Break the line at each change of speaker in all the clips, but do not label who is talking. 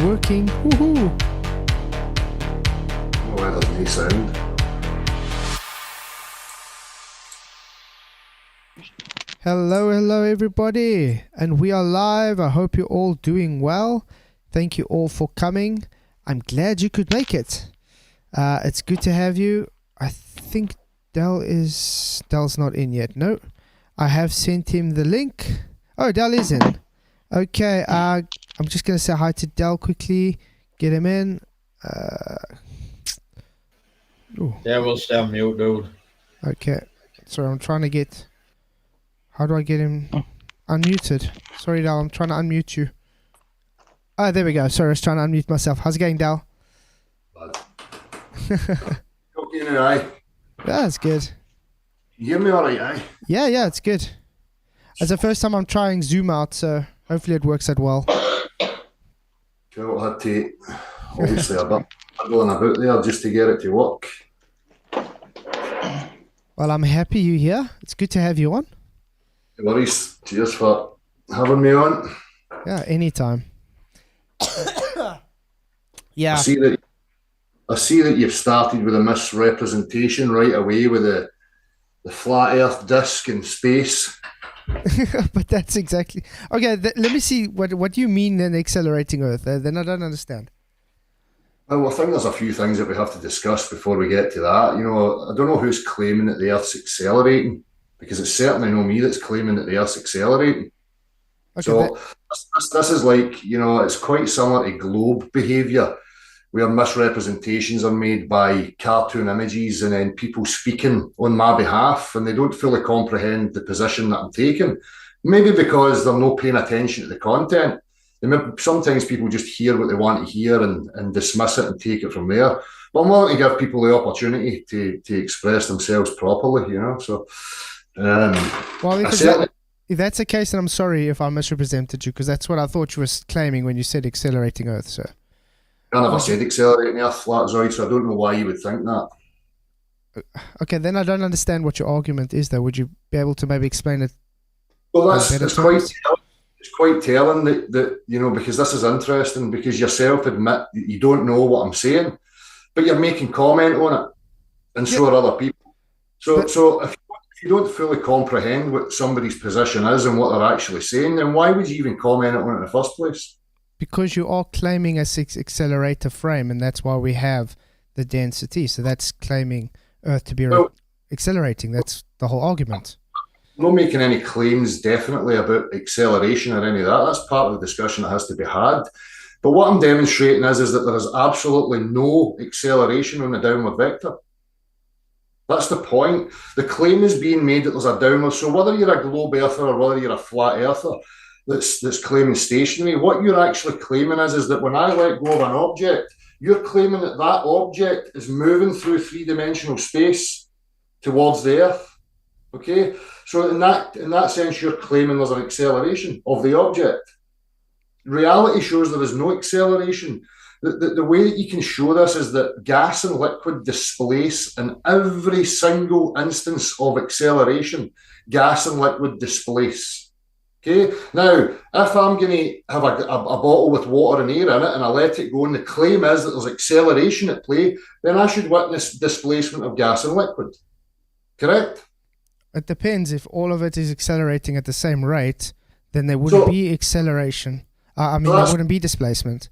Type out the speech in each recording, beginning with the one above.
working. Woohoo!
Oh, that doesn't make sound.
Hello everybody, and we are live. I hope you're all doing well. Thank you all for coming. I'm glad you could make it. It's good to have you. I think Dell's not in yet. No, I have sent him the link. Oh, Dell is in. Okay, I'm just gonna say hi to Dell quickly. Get him in.
Yeah, we'll stay on mute, dude.
Okay, so I'm trying to get. How do I get him unmuted? Sorry, Dal, I'm trying to unmute you. Oh, there we go. Sorry, I was trying to unmute myself. How's it going, Dal?
Okay, now, aye.
Yeah, it's good.
You hear me all right, aye?
Yeah, it's good. It's the first time I'm trying Zoom out, so hopefully it works out well.
Cool, I had to, obviously, a bit going about there just to get it to work.
Well, I'm happy you're here. It's good to have you on.
No worries. Cheers for having me on.
Yeah, anytime. Yeah.
I see that you've started with a misrepresentation right away with the flat Earth disk in space.
But that's exactly okay. Let me see what do you mean then accelerating Earth? Then I don't understand.
Well, I think there's a few things that we have to discuss before we get to that. You know, I don't know who's claiming that the Earth's accelerating, because it's certainly not me that's claiming that the Earth's accelerating. Okay, so this is like, you know, it's quite similar to globe behaviour, where misrepresentations are made by cartoon images and then people speaking on my behalf, and they don't fully comprehend the position that I'm taking. Maybe because they're not paying attention to the content. Sometimes people just hear what they want to hear and dismiss it and take it from there. But I'm willing to give people the opportunity to express themselves properly, you know. So,
well, if that's the case, then I'm sorry if I misrepresented you, because that's what I thought you were claiming when you said accelerating Earth. So
I never said accelerating Earth, Flatzoid, so I don't know why you would think that.
Okay, then I don't understand what your argument is, though. Would you be able to maybe explain it?
Well, it's quite telling that, you know, because this is interesting, because yourself admit that you don't know what I'm saying, but you're making comment on it, and so are other people. So if you don't fully comprehend what somebody's position is and what they're actually saying, then why would you even comment on it in the first place?
Because you are claiming a 6 accelerator frame, and that's why we have the density. So that's claiming Earth to be accelerating. That's the whole argument.
I'm not making any claims definitely about acceleration or any of that. That's part of the discussion that has to be had. But what I'm demonstrating is that there is absolutely no acceleration on the downward vector. That's the point. The claim is being made that there's a downward. So whether you're a globe earther or whether you're a flat earther that's claiming stationary, what you're actually claiming is that when I let go of an object, you're claiming that that object is moving through three-dimensional space towards the Earth. Okay? So in that sense, you're claiming there's an acceleration of the object. Reality shows there is no acceleration. The way that you can show this is that gas and liquid displace in every single instance of acceleration. Gas and liquid displace. Okay. Now, if I'm going to have a bottle with water and air in it and I let it go, and the claim is that there's acceleration at play, then I should witness displacement of gas and liquid. Correct?
It depends. If all of it is accelerating at the same rate, then there wouldn't be acceleration. There wouldn't be displacement.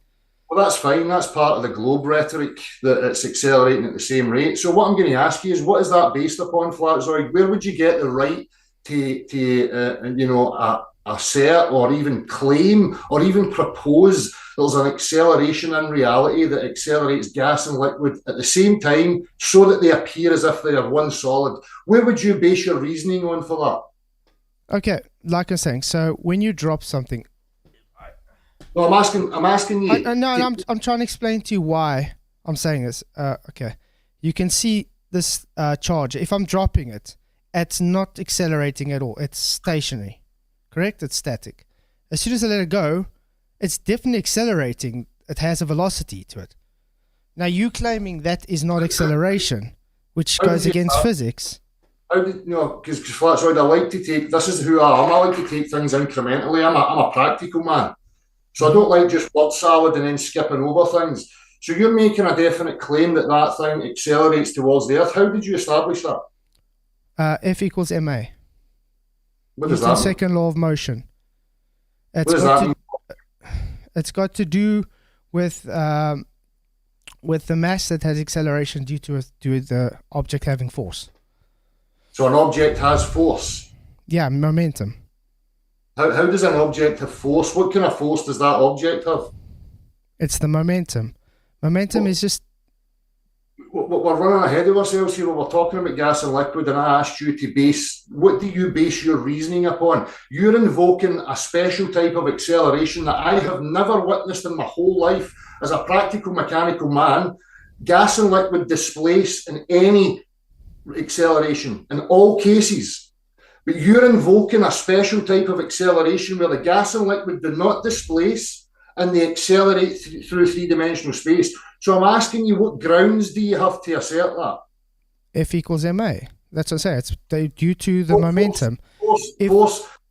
Well, that's fine. That's part of the globe rhetoric, that it's accelerating at the same rate. So what I'm going to ask you is, what is that based upon, Flatzoid? Where would you get the right to assert or even claim or even propose there's an acceleration in reality that accelerates gas and liquid at the same time so that they appear as if they are one solid? Where would you base your reasoning on for that?
Okay, like I'm saying, so when you drop something...
No, I'm asking you.
I'm trying to explain to you why I'm saying this. Okay, you can see this charge. If I'm dropping it, it's not accelerating at all. It's stationary, correct? It's static. As soon as I let it go, it's definitely accelerating. It has a velocity to it. Now you claiming that is not acceleration, which goes against physics.
Because Flatzoid, I like to take, this is who I am. I like to take things incrementally. I'm a practical man. So I don't like just word salad and then skipping over things. So you're making a definite claim that that thing accelerates towards the Earth. How did you establish that?
F equals ma.
What does
Newton's
that mean?
second law of motion.
What does that mean?
It's got to do with the mass that has acceleration due to the object having force.
So an object has force.
Yeah, momentum.
How does an object have force? What kind of force does that object have?
It's the momentum. Momentum is just...
We're running ahead of ourselves here. We're talking about gas and liquid, and I asked you to base, what do you base your reasoning upon? You're invoking a special type of acceleration that I have never witnessed in my whole life as a practical mechanical man. Gas and liquid displace in any acceleration, in all cases. But you're invoking a special type of acceleration where the gas and liquid do not displace and they accelerate through three-dimensional space. So I'm asking you, what grounds do you have to assert that?
F equals ma. That's what I say. It's due to the momentum.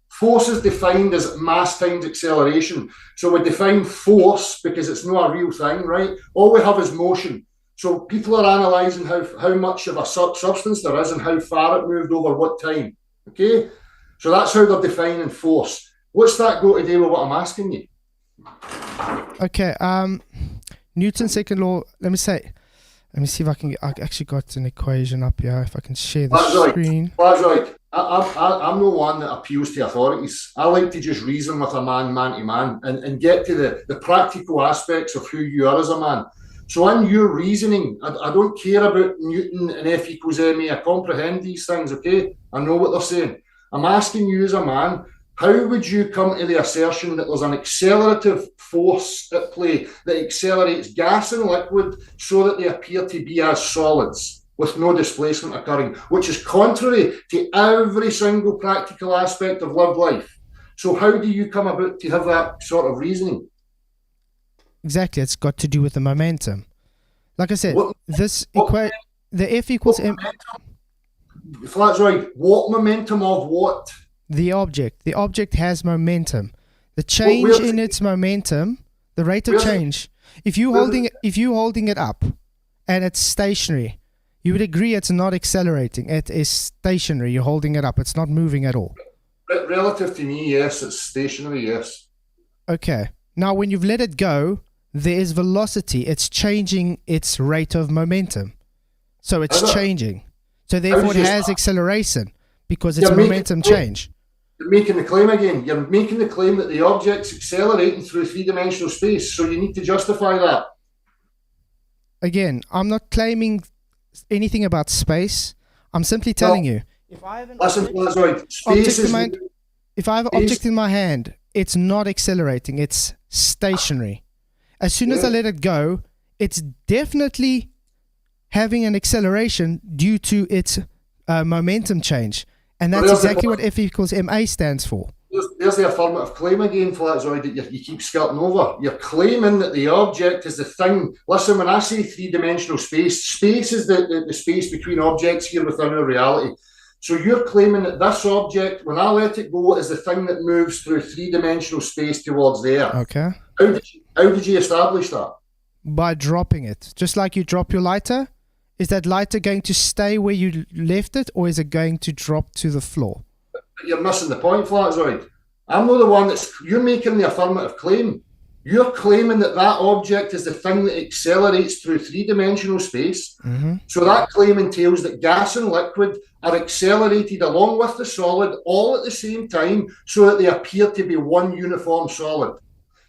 Force is defined as mass times acceleration. So we define force because it's not a real thing, right? All we have is motion. So people are analysing how much of a substance there is and how far it moved over what time. Okay? So that's how they're defining force. What's that got to do with what I'm asking you?
Okay, Newton's second law, let me see if I can I actually got an equation up here, if I can share the screen.
That's right. I'm no one that appeals to authorities. I like to just reason with a man to man, and get to the practical aspects of who you are as a man. So in your reasoning, I don't care about Newton and F equals ma. I comprehend these things, okay? I know what they're saying. I'm asking you as a man, how would you come to the assertion that there's an accelerative force at play that accelerates gas and liquid so that they appear to be as solids with no displacement occurring, which is contrary to every single practical aspect of lived life? So how do you come about to have that sort of reasoning?
Exactly, it's got to do with the momentum. Like I said, the F equals m.
Flatzoid, what momentum of what?
The object has momentum. The change in its momentum, the rate of change. If you're holding it up and it's stationary, you would agree it's not accelerating. It is stationary. You're holding it up. It's not moving at all.
Relative to me, yes, it's stationary, yes.
Okay. Now, when you've let it go, there is velocity. It's changing its rate of momentum. So it's changing. So therefore it has acceleration because it's momentum change.
You're making the claim again. You're making the claim that the object's accelerating through three-dimensional space, so you need to justify that.
Again, I'm not claiming anything about space. I'm simply telling you. If I have an object in my hand, it's not accelerating. It's stationary. As soon as I let it go, it's definitely having an acceleration due to its momentum change. And that's exactly what F equals ma stands for.
There's the affirmative claim again, Flatzoid, that you keep skirting over. You're claiming that the object is the thing. Listen, when I say three-dimensional space, space is the space between objects here within our reality. So you're claiming that this object, when I let it go, is the thing that moves through three-dimensional space towards the Earth.
Okay.
How did you establish that?
By dropping it. Just like you drop your lighter. Is that lighter going to stay where you left it, or is it going to drop to the floor?
You're missing the point, Flatzoid. I'm not the one you're making the affirmative claim. You're claiming that object is the thing that accelerates through three-dimensional space. Mm-hmm. So that claim entails that gas and liquid are accelerated along with the solid all at the same time so that they appear to be one uniform solid.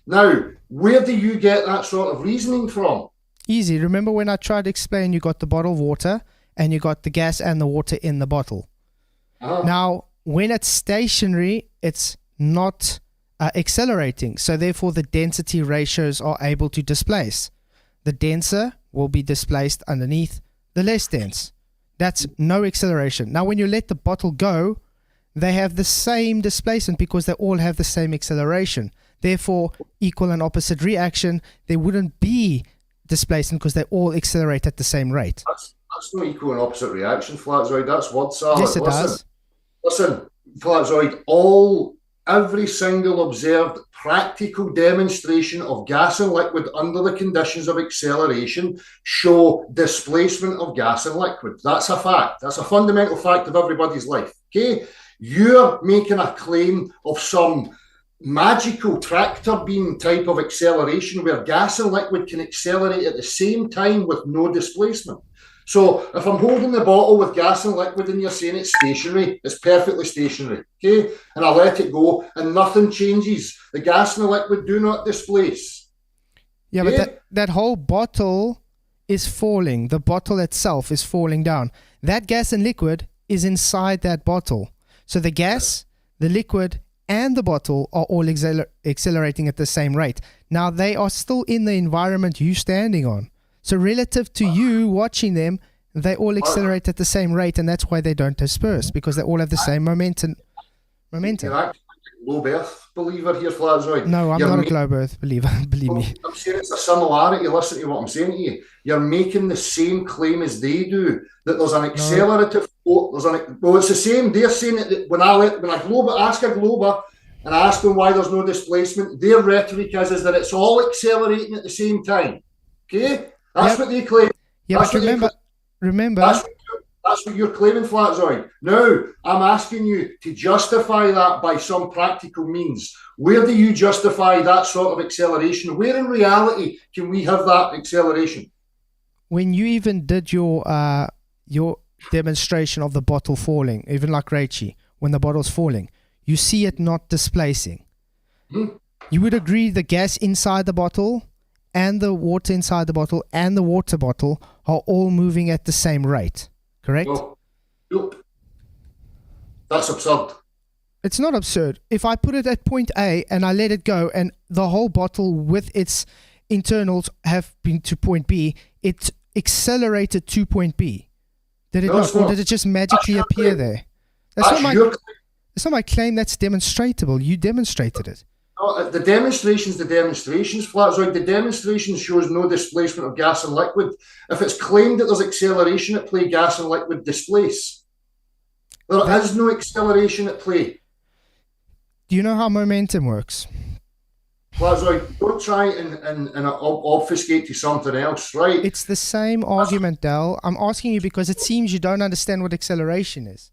Now, where do you get that sort of reasoning from?
Easy. Remember when I tried to explain, you got the bottle of water and you got the gas and the water in the bottle. Now, when it's stationary, it's not accelerating. So therefore, the density ratios are able to displace. The denser will be displaced underneath the less dense. That's no acceleration. Now, when you let the bottle go, they have the same displacement because they all have the same acceleration. Therefore, equal and opposite reaction, there wouldn't be displacement because they all accelerate at the same rate.
That's not equal and opposite reaction, Flatzoid. That's word salad.
Yes, it does.
Listen, Flatzoid, all every single observed practical demonstration of gas and liquid under the conditions of acceleration show displacement of gas and liquid. That's a fact. That's a fundamental fact of everybody's life. Okay? You're making a claim of some magical tractor beam type of acceleration where gas and liquid can accelerate at the same time with no displacement. So if I'm holding the bottle with gas and liquid and you're saying it's stationary, it's perfectly stationary, okay? And I let it go and nothing changes. The gas and the liquid do not displace.
Yeah,
okay?
but that whole bottle is falling. The bottle itself is falling down. That gas and liquid is inside that bottle. So the gas, the liquid, and the bottle are all accelerating at the same rate. Now, they are still in the environment you're standing on. So relative to you watching them, they all accelerate at the same rate, and that's why they don't disperse, because they all have the same momentum.
You're actually a globe Earth believer here, Flatzoid.
No, I'm not a globe Earth believer, believe me.
I'm saying it's a similarity. Listen to what I'm saying to you. You're making the same claim as they do, that there's an accelerative force. Well, it's the same. They're saying that when I ask a glober and I ask them why there's no displacement, their rhetoric is that it's all accelerating at the same time. Okay? That's what they claim.
Yeah, but remember.
That's what you're claiming, Flatzoid. Now, I'm asking you to justify that by some practical means. Where do you justify that sort of acceleration? Where in reality can we have that acceleration?
When you even did your demonstration of the bottle falling, even like Raichi, when the bottle's falling, you see it not displacing. You would agree the gas inside the bottle and the water inside the bottle and the water bottle are all moving at the same rate, correct?
Nope. That's absurd.
It's not absurd. If I put it at point A and I let it go and the whole bottle with its internals have been to point B, it accelerated to point B. Did it not? Or did it just magically appear there? It's not my claim, that's demonstratable. You demonstrated it.
No, the demonstrations, Flatzoid. The demonstration shows no displacement of gas and liquid. If it's claimed that there's acceleration at play, gas and liquid displace. There is no acceleration at play.
Do you know how momentum works?
Flatzoid, don't try and obfuscate to something else, right?
It's the same argument, Del. I'm asking you because it seems you don't understand what acceleration is.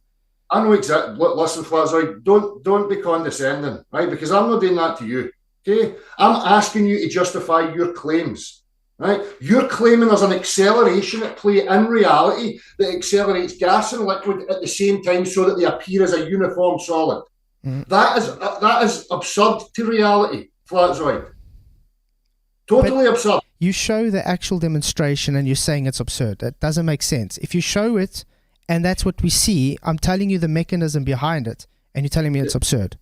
I know exactly. Listen, Flatzoid, don't be condescending, right? Because I'm not doing that to you, okay? I'm asking you to justify your claims, right? You're claiming there's an acceleration at play in reality that accelerates gas and liquid at the same time so that they appear as a uniform solid. That is absurd to reality, Flatzoid. Totally absurd.
You show the actual demonstration and you're saying it's absurd. That doesn't make sense. If you show it, and that's what we see, I'm telling you the mechanism behind it, and you're telling me it's absurd.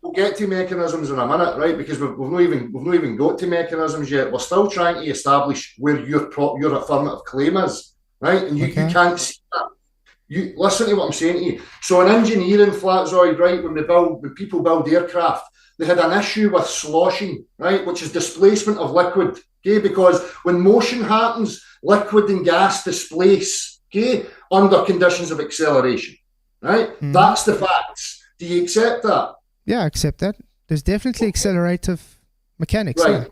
We'll get to mechanisms in a minute, right? Because we've not even got to mechanisms yet. We're still trying to establish where your affirmative claim is, right? And you can't see that. You listen to what I'm saying to you. So in engineering, Flatzoid, right, when people build aircraft, they had an issue with sloshing, right, which is displacement of liquid, okay? Because when motion happens, liquid and gas displace, okay, under conditions of acceleration, right? That's the facts. Do you accept that?
Yeah, I accept that. There's definitely accelerative mechanics.
Right.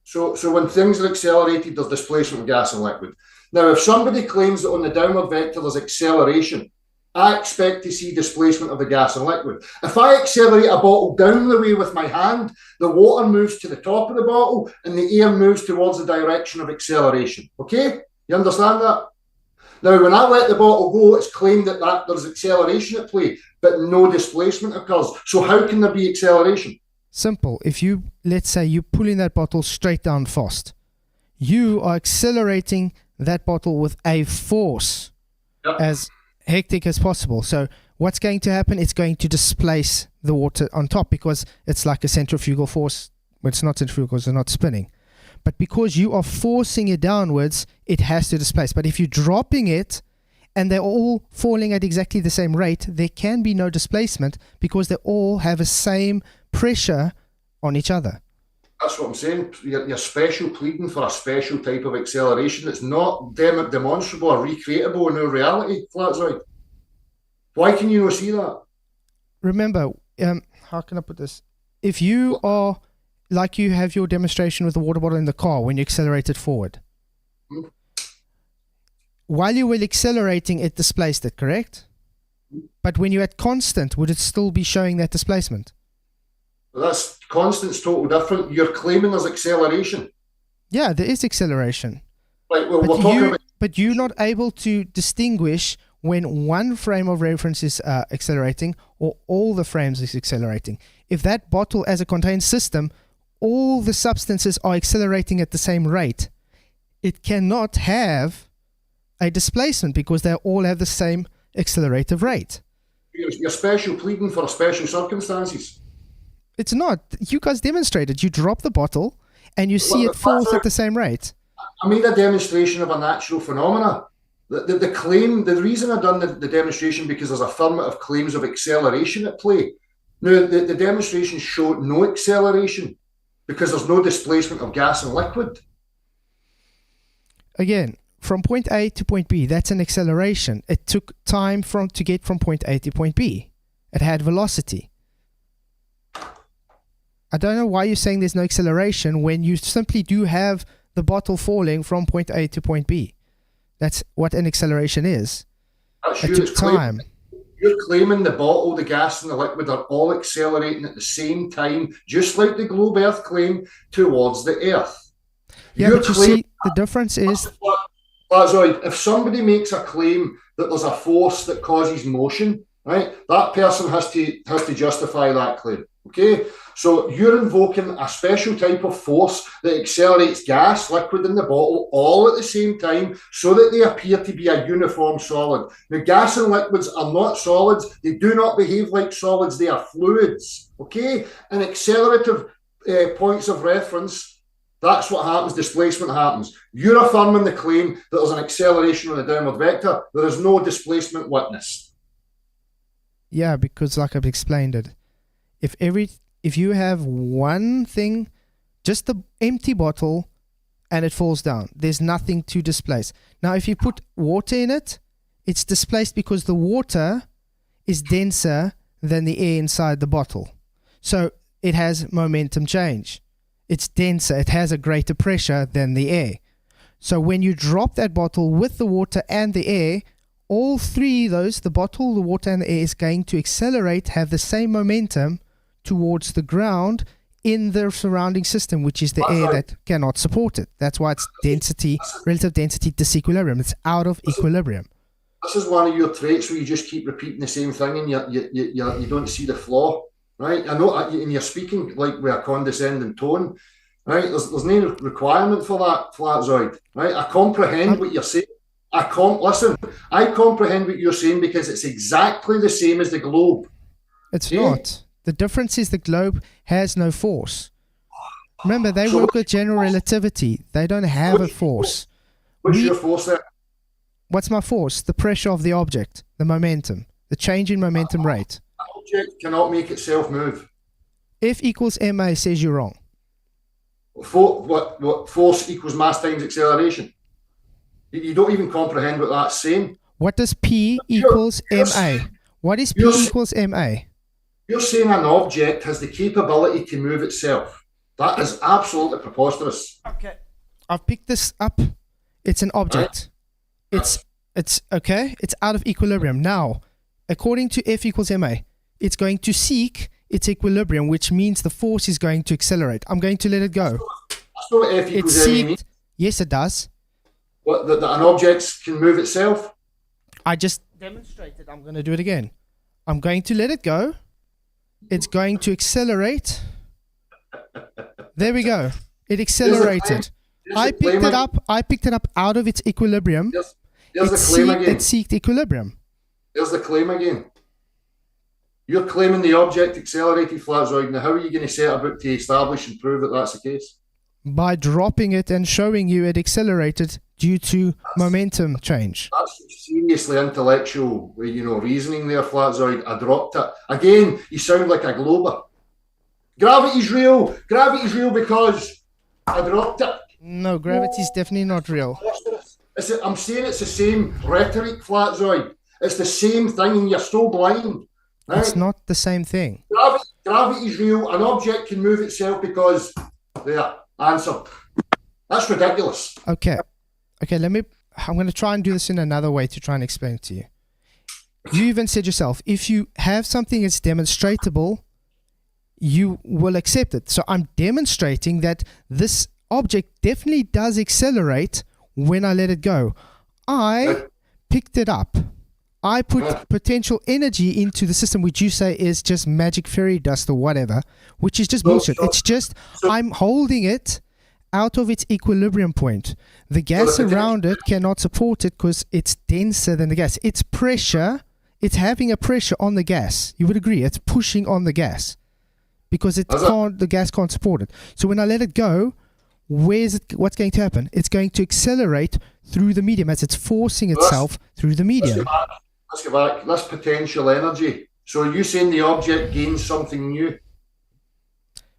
Yeah. So when things are accelerated, there's displacement of gas and liquid. Now, if somebody claims that on the downward vector there's acceleration, I expect to see displacement of the gas and liquid. If I accelerate a bottle down the way with my hand, the water moves to the top of the bottle and the air moves towards the direction of acceleration. Okay? You understand that? Now, when I let the bottle go, it's claimed that there's acceleration at play, but no displacement occurs. So how can there be acceleration?
Simple. If let's say you're pulling that bottle straight down fast, you are accelerating that bottle with a force as hectic as possible. So what's going to happen? It's going to displace the water on top because it's like a centrifugal force. Well, it's not centrifugal because it's not spinning. But because you are forcing it downwards, it has to displace. But if you're dropping it and they're all falling at exactly the same rate, there can be no displacement because they all have the same pressure on each other.
That's what I'm saying. You're special pleading for a special type of acceleration that's not demonstrable or recreatable in our reality, Flatzoid. Why can you not see that?
Remember, how can I put this? If you are, like you have your demonstration with the water bottle in the car when you accelerate it forward. While you were accelerating, it displaced it, correct? But when you're at constant, would it still be showing that displacement?
Well, that's constant's total different. You're claiming there's acceleration.
Yeah, there is acceleration.
Right, well, we're talking about...
But you're not able to distinguish when one frame of reference is accelerating or all the frames is accelerating. If that bottle as a contained system, all the substances are accelerating at the same rate, it cannot have a displacement because they all have the same accelerative rate.
You're special pleading for special circumstances.
It's not. You guys demonstrated. You drop the bottle and you see it falls at the same rate.
I made a demonstration of a natural phenomena. The claim, the reason I've done the demonstration because there's affirmative claims of acceleration at play. Now, the demonstration showed no acceleration because there's no displacement of gas and liquid.
Again, from point A to point B, that's an acceleration. It took time to get from point A to point B. It had velocity. I don't know why you're saying there's no acceleration when you simply do have the bottle falling from point A to point B. That's what an acceleration is. It took time.
You're claiming the bottle, the gas, and the liquid are all accelerating at the same time, just like the globe Earth claim towards the Earth.
Yeah, but you see, the difference is...
Flatzoid, if somebody makes a claim that there's a force that causes motion, right, that person has to justify that claim. Okay, so you're invoking a special type of force that accelerates gas, liquid in the bottle all at the same time so that they appear to be a uniform solid. Now, gas and liquids are not solids. They do not behave like solids. They are fluids. Okay, and accelerative points of reference, that's what happens. Displacement happens. You're affirming the claim that there's an acceleration on the downward vector. There is no displacement witnessed.
Yeah, because like I've explained it, if you have one thing, just the empty bottle, and it falls down, there's nothing to displace. Now, if you put water in it, it's displaced because the water is denser than the air inside the bottle. So it has momentum change. It's denser. It has a greater pressure than the air. So when you drop that bottle with the water and the air, all three of those, the bottle, the water, and the air, is going to accelerate, have the same momentum towards the ground in the surrounding system, which is the air that cannot support it. That's why it's density, relative density disequilibrium. It's out of equilibrium.
This is one of your traits where you just keep repeating the same thing and you don't see the flaw, right? I know, and you're speaking like with a condescending tone, right? There's no requirement for that, Flatzoid, right? I comprehend what you're saying. I comprehend what you're saying because it's exactly the same as the globe.
It's not. The difference is the globe has no force. Remember, they work with general relativity. They don't have a force.
What's your force there?
What's my force? The pressure of the object, the momentum, the change in momentum rate.
An object cannot make itself move.
F equals ma says you're wrong.
What force equals mass times acceleration? You don't even comprehend what that's saying.
What does P equals ma? What is P equals ma?
You're saying an object has the capability to move itself. That is absolutely preposterous.
Okay. I've picked this up. It's an object. Right. It's okay. It's out of equilibrium. Now, according to F equals ma, it's going to seek its equilibrium, which means the force is going to accelerate. I'm going to let it go.
That's not what F equals ma means.
Yes, it does.
What, that an object can move itself?
I just demonstrated. I'm going to do it again. I'm going to let it go. It's going to accelerate. There we go. It accelerated. I picked it up out of its equilibrium.
There's the claim again.
It seeked equilibrium.
There's the claim again. You're claiming the object accelerated, Flatzoid. Now, how are you going to set about to establish and prove that that's the case?
By dropping it and showing you it accelerated due to momentum change.
That's seriously intellectual, reasoning there, Flatzoid. I dropped it. Again, you sound like a glober. Gravity's real. Gravity's real because I dropped it.
No, gravity's definitely not real.
I'm saying it's the same rhetoric, Flatzoid. It's the same thing and you're still blind. Right?
It's not the same thing.
gravity's real, an object can move itself because, there, answer. That's ridiculous.
Okay, I'm going to try and do this in another way to try and explain it to you. You even said yourself, if you have something that's demonstratable, you will accept it. So I'm demonstrating that this object definitely does accelerate when I let it go. I picked it up. I put potential energy into the system, which you say is just magic fairy dust or whatever, which is just bullshit. It's just I'm holding it out of its equilibrium point. The gas around it cannot support it because it's denser than the gas. It's pressure. It's having a pressure on the gas. You would agree. It's pushing on the gas because the gas can't support it. So when I let it go, what's going to happen? It's going to accelerate through the medium as it's forcing itself through the medium.
Let's go back. That's potential energy. So are you saying the object gains something new?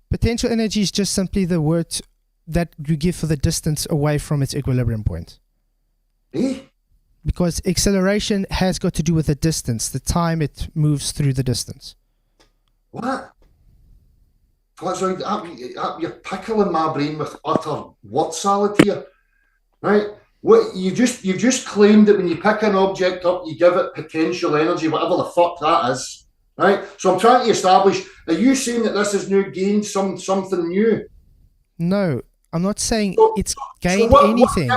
Potential energy is just simply the word that you give for the distance away from its equilibrium point. Because acceleration has got to do with the distance, the time it moves through the distance.
What? You're pickling my brain with utter word salad here, right? What you've just claimed that when you pick an object up, you give it potential energy, whatever the fuck that is, right? So I'm trying to establish: are you saying that this has now gained something new?
No, I'm not saying it's gained anything.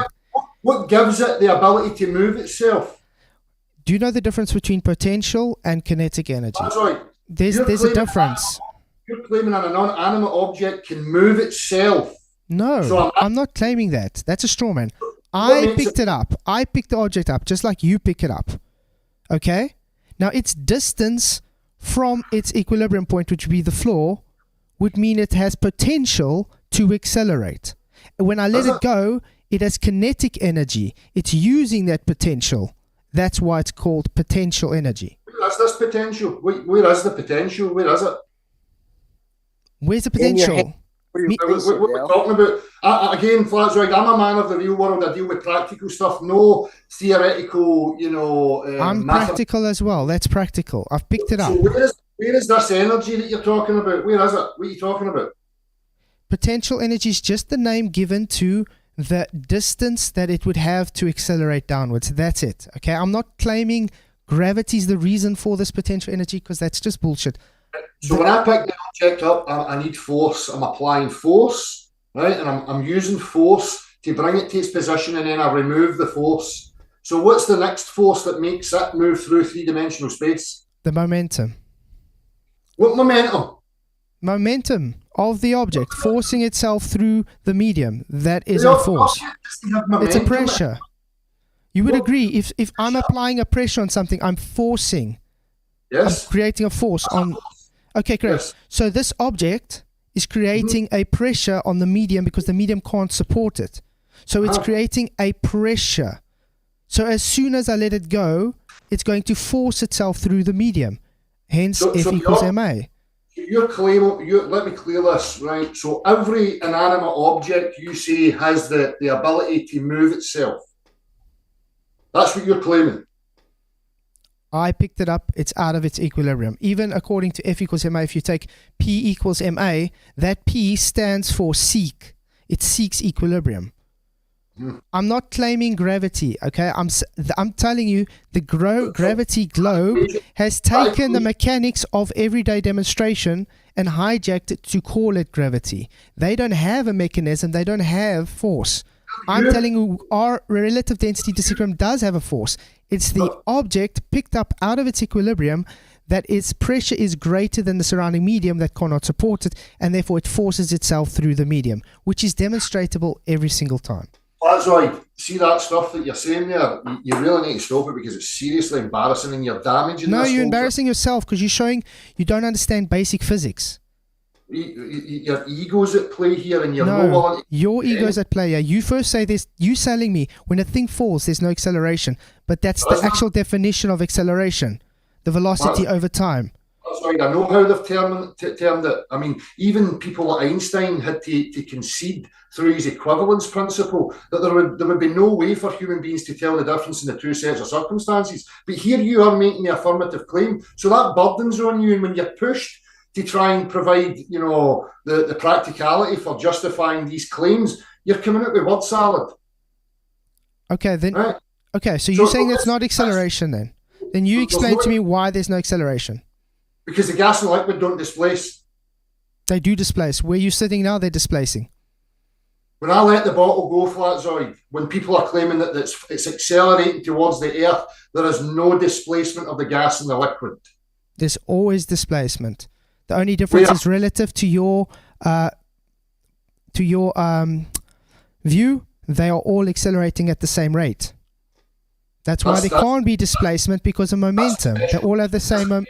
What gives it the ability to move itself?
Do you know the difference between potential and kinetic energy?
That's right.
There's a difference.
You're claiming that a non-animate object can move itself.
No, so I'm not claiming that. That's a straw man. I picked it up. I picked the object up just like you pick it up. Okay? Now its distance from its equilibrium point, which would be the floor, would mean it has potential to accelerate. When I let it go, it has kinetic energy. It's using that potential. That's why it's called potential energy.
Where's this potential? Where is the potential? Where is it?
Where's the potential?
What are we talking about? Again, Flatzoid, I'm a man of the real world. I deal with practical stuff, no theoretical,
I'm practical as well. That's practical. I've picked it up.
So where is this energy that you're talking about? Where is it? What are you talking about?
Potential energy is just the name given to the distance that it would have to accelerate downwards. That's it. Okay, I'm not claiming gravity is the reason for this potential energy because that's just bullshit.
So when I pick the object up, I need force. I'm applying force, right? And I'm using force to bring it to its position, and then I remove the force. So what's the next force that makes it move through three-dimensional space?
The momentum.
What momentum?
Momentum of the object forcing itself through the medium. That is a force. It's a pressure. You would agree if I'm applying a pressure on something, I'm forcing.
Yes.
I'm creating a force on. Okay, great. Yes. So this object is creating a pressure on the medium because the medium can't support it. So it's creating a pressure. So as soon as I let it go, it's going to force itself through the medium. Hence, F equals ma.
Your claim, let me clear this, right? So every inanimate object you say has the ability to move itself. That's what you're claiming.
I picked it up, it's out of its equilibrium. Even according to F equals ma, if you take P equals ma, that P stands for seek. It seeks equilibrium. I'm not claiming gravity, okay? I'm telling you the gravity globe has taken the mechanics of everyday demonstration and hijacked it to call it gravity. They don't have a mechanism, they don't have force. I'm telling you our relative density disaggregation does have a force. It's the object picked up out of its equilibrium that its pressure is greater than the surrounding medium that cannot support it, and therefore it forces itself through the medium, which is demonstratable every single time.
Flatzoid, see that stuff that you're saying there? You really need to stop it because it's seriously embarrassing and you're damaging this.
No, you're embarrassing yourself because you're showing you don't understand basic physics.
Your ego's at play here and you're no willing to...
Your ego's at play here. You first say this, you telling me when a thing falls there's no acceleration, but that's the actual definition of acceleration, the velocity over time.
That's right. I know how they've termed it. I mean, even people like Einstein had to concede through his equivalence principle that there would be no way for human beings to tell the difference in the two sets of circumstances. But here you are making the affirmative claim. So that burden's on you, and when you're pushed to try and provide, the practicality for justifying these claims, you're coming out with word salad.
Okay, then.
Right?
Okay, so you're saying it's not acceleration then? Then you explain to me why there's no acceleration.
Because the gas and liquid don't displace.
They do displace. Where you're sitting now, they're displacing.
When I let the bottle go, Flatzoid, when people are claiming that it's accelerating towards the earth, there is no displacement of the gas and the liquid.
There's always displacement. The only difference is relative to your view. They are all accelerating at the same rate. That's why there can't be displacement, because of momentum. They all have the same.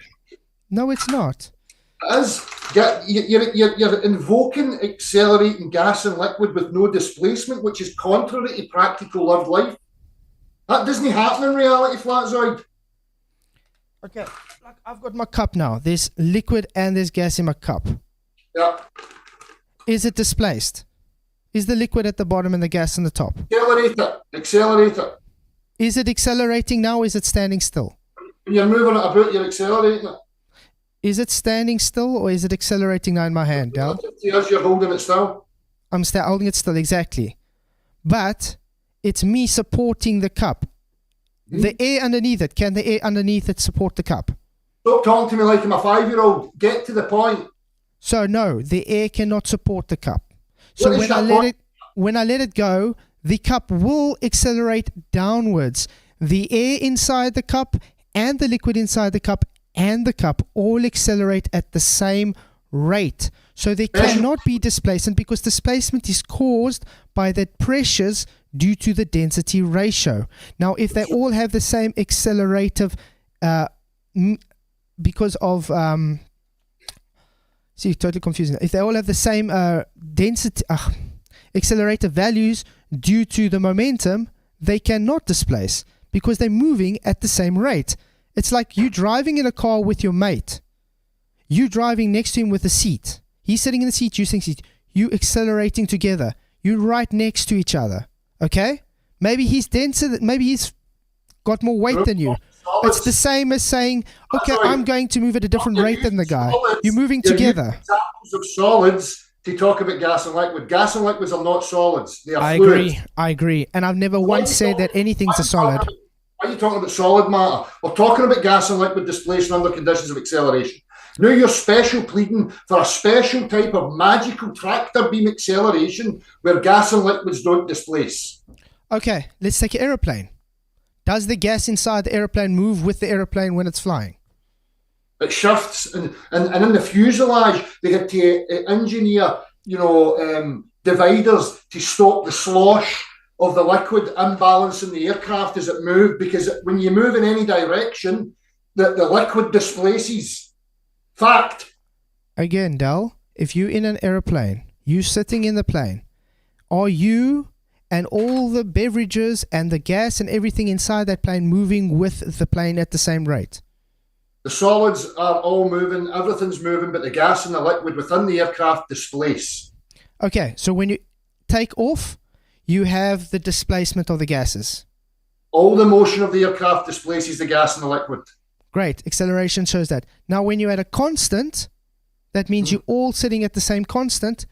No, it's not.
As you're invoking accelerating gas and liquid with no displacement, which is contrary to practical lived life. That doesn't happen in reality, Flatzoid.
Okay, like I've got my cup now. There's liquid and there's gas in my cup.
Yeah.
Is it displaced? Is the liquid at the bottom and the gas on the top?
Accelerate it.
Is it accelerating now, or is it standing still?
When you're moving it about, you're accelerating it.
Is it standing still, or is it accelerating now in my hand, Del?
Yes, you're holding it still.
I'm holding it still, exactly. But it's me supporting the cup. The air underneath it, can the air underneath it support the cup?
Stop talking to me like I'm a 5-year-old. Get to the point.
So no, the air cannot support the cup. So when I let it go, the cup will accelerate downwards. The air inside the cup and the liquid inside the cup and the cup all accelerate at the same rate. So there cannot be displacement, because displacement is caused by the pressures due to the density ratio. Now, if they all have the same accelerative, because of totally confusing. If they all have the same density, accelerator values due to the momentum, they cannot displace, because they're moving at the same rate. It's like you driving in a car with your mate. You driving next to him with a seat. He's sitting in the seat, you sitting in the seat. You accelerating together. You're right next to each other. Okay? Maybe he's denser, maybe he's got more weight than you. It's the same as saying, okay, I'm going to move at a different rate than the guy. You're moving together.
Examples of solids to talk about gas and liquid. Gas and liquids are not solids. They are
I
fluids.
agree. And I've never once said that anything's a solid.
Why are you talking about solid matter? We're talking about gas and liquid displacement under conditions of acceleration. Now you're special pleading for a special type of magical tractor beam acceleration where gas and liquids don't displace.
Okay, let's take an aeroplane. Does the gas inside the aeroplane move with the aeroplane when it's flying?
It shifts, and in the fuselage they had to engineer, dividers to stop the slosh of the liquid imbalancing the aircraft as it moved, because when you move in any direction, the liquid displaces. Fact.
Again, Del, if you're in an aeroplane, you sitting in the plane, are you and all the beverages and the gas and everything inside that plane moving with the plane at the same rate?
The solids are all moving, everything's moving, but the gas and the liquid within the aircraft displace.
Okay, so when you take off, you have the displacement of the gases.
All the motion of the aircraft displaces the gas and the liquid.
Great, acceleration shows that. Now, when you're at a constant, that means you're all sitting at the same constant.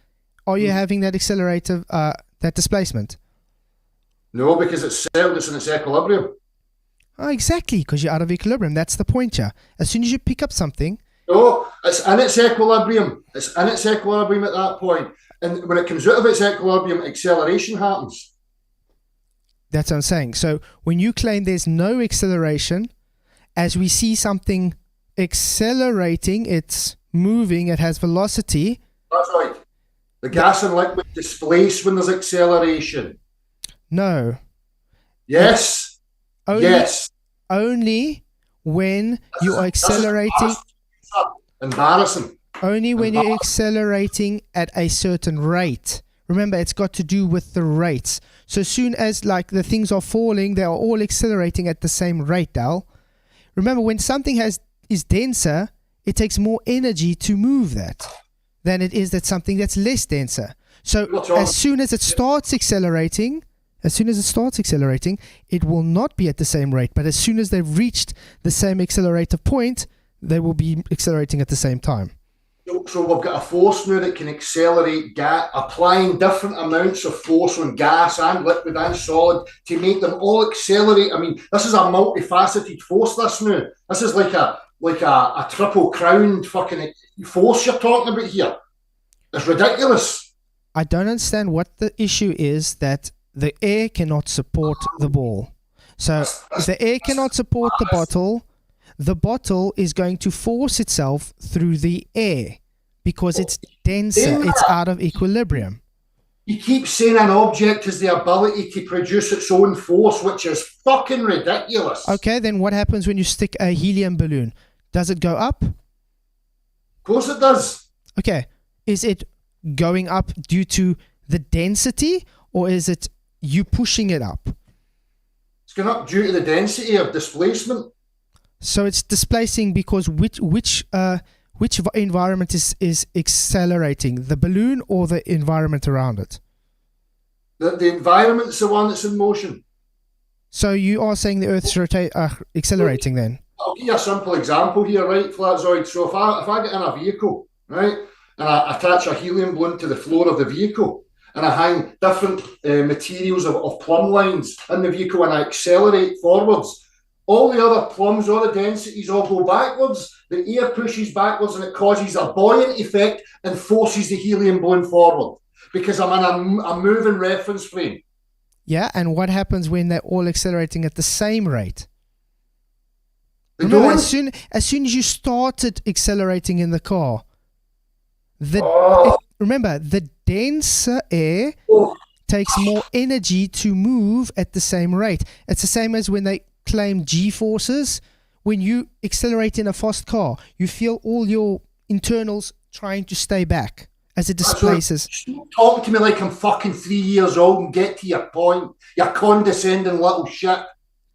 Are you having that accelerative, that displacement?
No, because it's settled, it's in its equilibrium.
Oh, exactly, because you're out of equilibrium. That's the point here. As soon as you pick up something...
No, it's in its equilibrium. It's in its equilibrium at that point. And when it comes out of its equilibrium, acceleration happens.
That's what I'm saying. So when you claim there's no acceleration, as we see something accelerating, it's moving, it has velocity.
That's right. The gas and liquid displace when there's acceleration.
No.
Yes. Yes.
Only when you are accelerating.
Embarrassing.
Only when you're accelerating at a certain rate. Remember, it's got to do with the rates. So as soon as like the things are falling, they are all accelerating at the same rate, Dal. Remember, when something is denser, it takes more energy to move that than it is that something that's less denser. So as soon as it starts accelerating, it will not be at the same rate. But as soon as they've reached the same accelerative point, they will be accelerating at the same time.
So we've got a force now that can accelerate gas, applying different amounts of force on gas and liquid and solid to make them all accelerate. I mean, this is a multifaceted force. This is like a triple crowned fucking force you're talking about here. It's ridiculous.
I don't understand what the issue is that the air cannot support the ball. So if the air cannot support the bottle is going to force itself through the air because it's denser, it's out of equilibrium.
You keep saying an object has the ability to produce its own force, which is fucking ridiculous.
Okay, then what happens when you stick a helium balloon? Does it go up?
Of course it does.
Okay, is it going up due to the density or is it you pushing it up?
It's going up due to the density of displacement.
So it's displacing because which environment is accelerating, the balloon or the environment around it?
The environment's the one that's in motion.
So you are saying the Earth's accelerating then?
I'll give you a simple example here, right, Flatzoid. So if I get in a vehicle, right, and I attach a helium balloon to the floor of the vehicle, and I hang different materials of plumb lines in the vehicle and I accelerate forwards, all the other plumbs, all the densities all go backwards. The air pushes backwards and it causes a buoyant effect and forces the helium balloon forward because I'm in a moving reference frame.
Yeah, and what happens when they're all accelerating at the same rate?
Remember,
as soon as you started accelerating in the car, remember, the denser air takes more energy to move at the same rate. It's the same as when they claim G-forces. When you accelerate in a fast car, you feel all your internals trying to stay back as it displaces.
Stop talking to me like I'm fucking 3 years old and get to your point. You condescending little shit.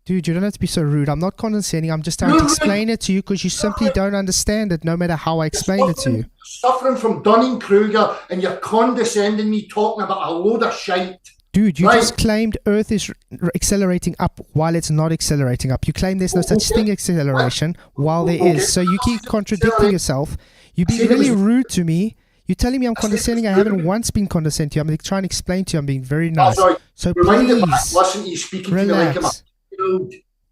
Dude, you don't have to be so rude. I'm not condescending. I'm just trying to explain it to you because you simply don't understand it no matter how I explain it to you.
Suffering from Dunning-Kruger and you're condescending me talking about a load of shite.
Dude, you just claimed Earth is accelerating up while it's not accelerating up. You claim there's no such thing acceleration while there is. So you keep contradicting yourself. You're being really rude to me. You're telling me I'm condescending. I haven't once been condescending to you. I'm trying to explain to you I'm being very nice. So please,
listen to you speaking to me like I'm a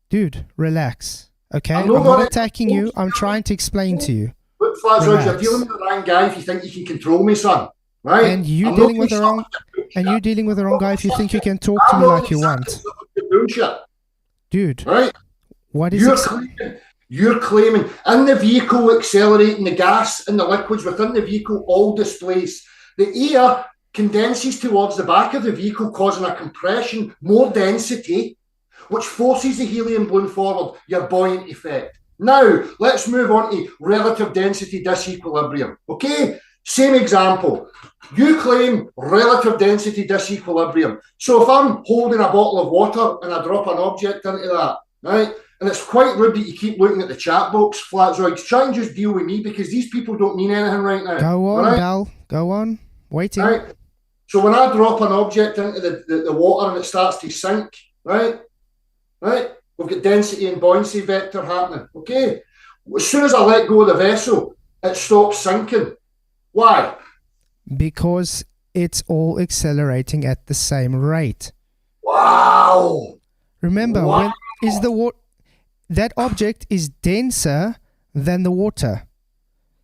dude, relax. Okay? I'm not attacking you. I'm trying to explain to you.
Look, Flatzoid, you're dealing with the wrong guy if you think you can control me, son. Right?
And you're dealing with the wrong guy if you think you can talk to me like you want. Dude.
Right?
What is
You're claiming in the vehicle accelerating, the gas and the liquids within the vehicle all displace. The air condenses towards the back of the vehicle, causing a compression, more density, which forces the helium balloon forward, your buoyant effect. Now, let's move on to relative density disequilibrium. Okay? Same example. You claim relative density disequilibrium. So if I'm holding a bottle of water and I drop an object into that, right? And it's quite rude that you keep looking at the chat box, Flatzoid. Try and just deal with me because these people don't mean anything right now.
Go on, right? Dal. Go on. Waiting.
Right? So when I drop an object into the water and it starts to sink, right? Right? We've got density and buoyancy vector happening. Okay? As soon as I let go of the vessel, it stops sinking. Why?
Because it's all accelerating at the same rate.
Wow.
Remember, when is the that object is denser than the water.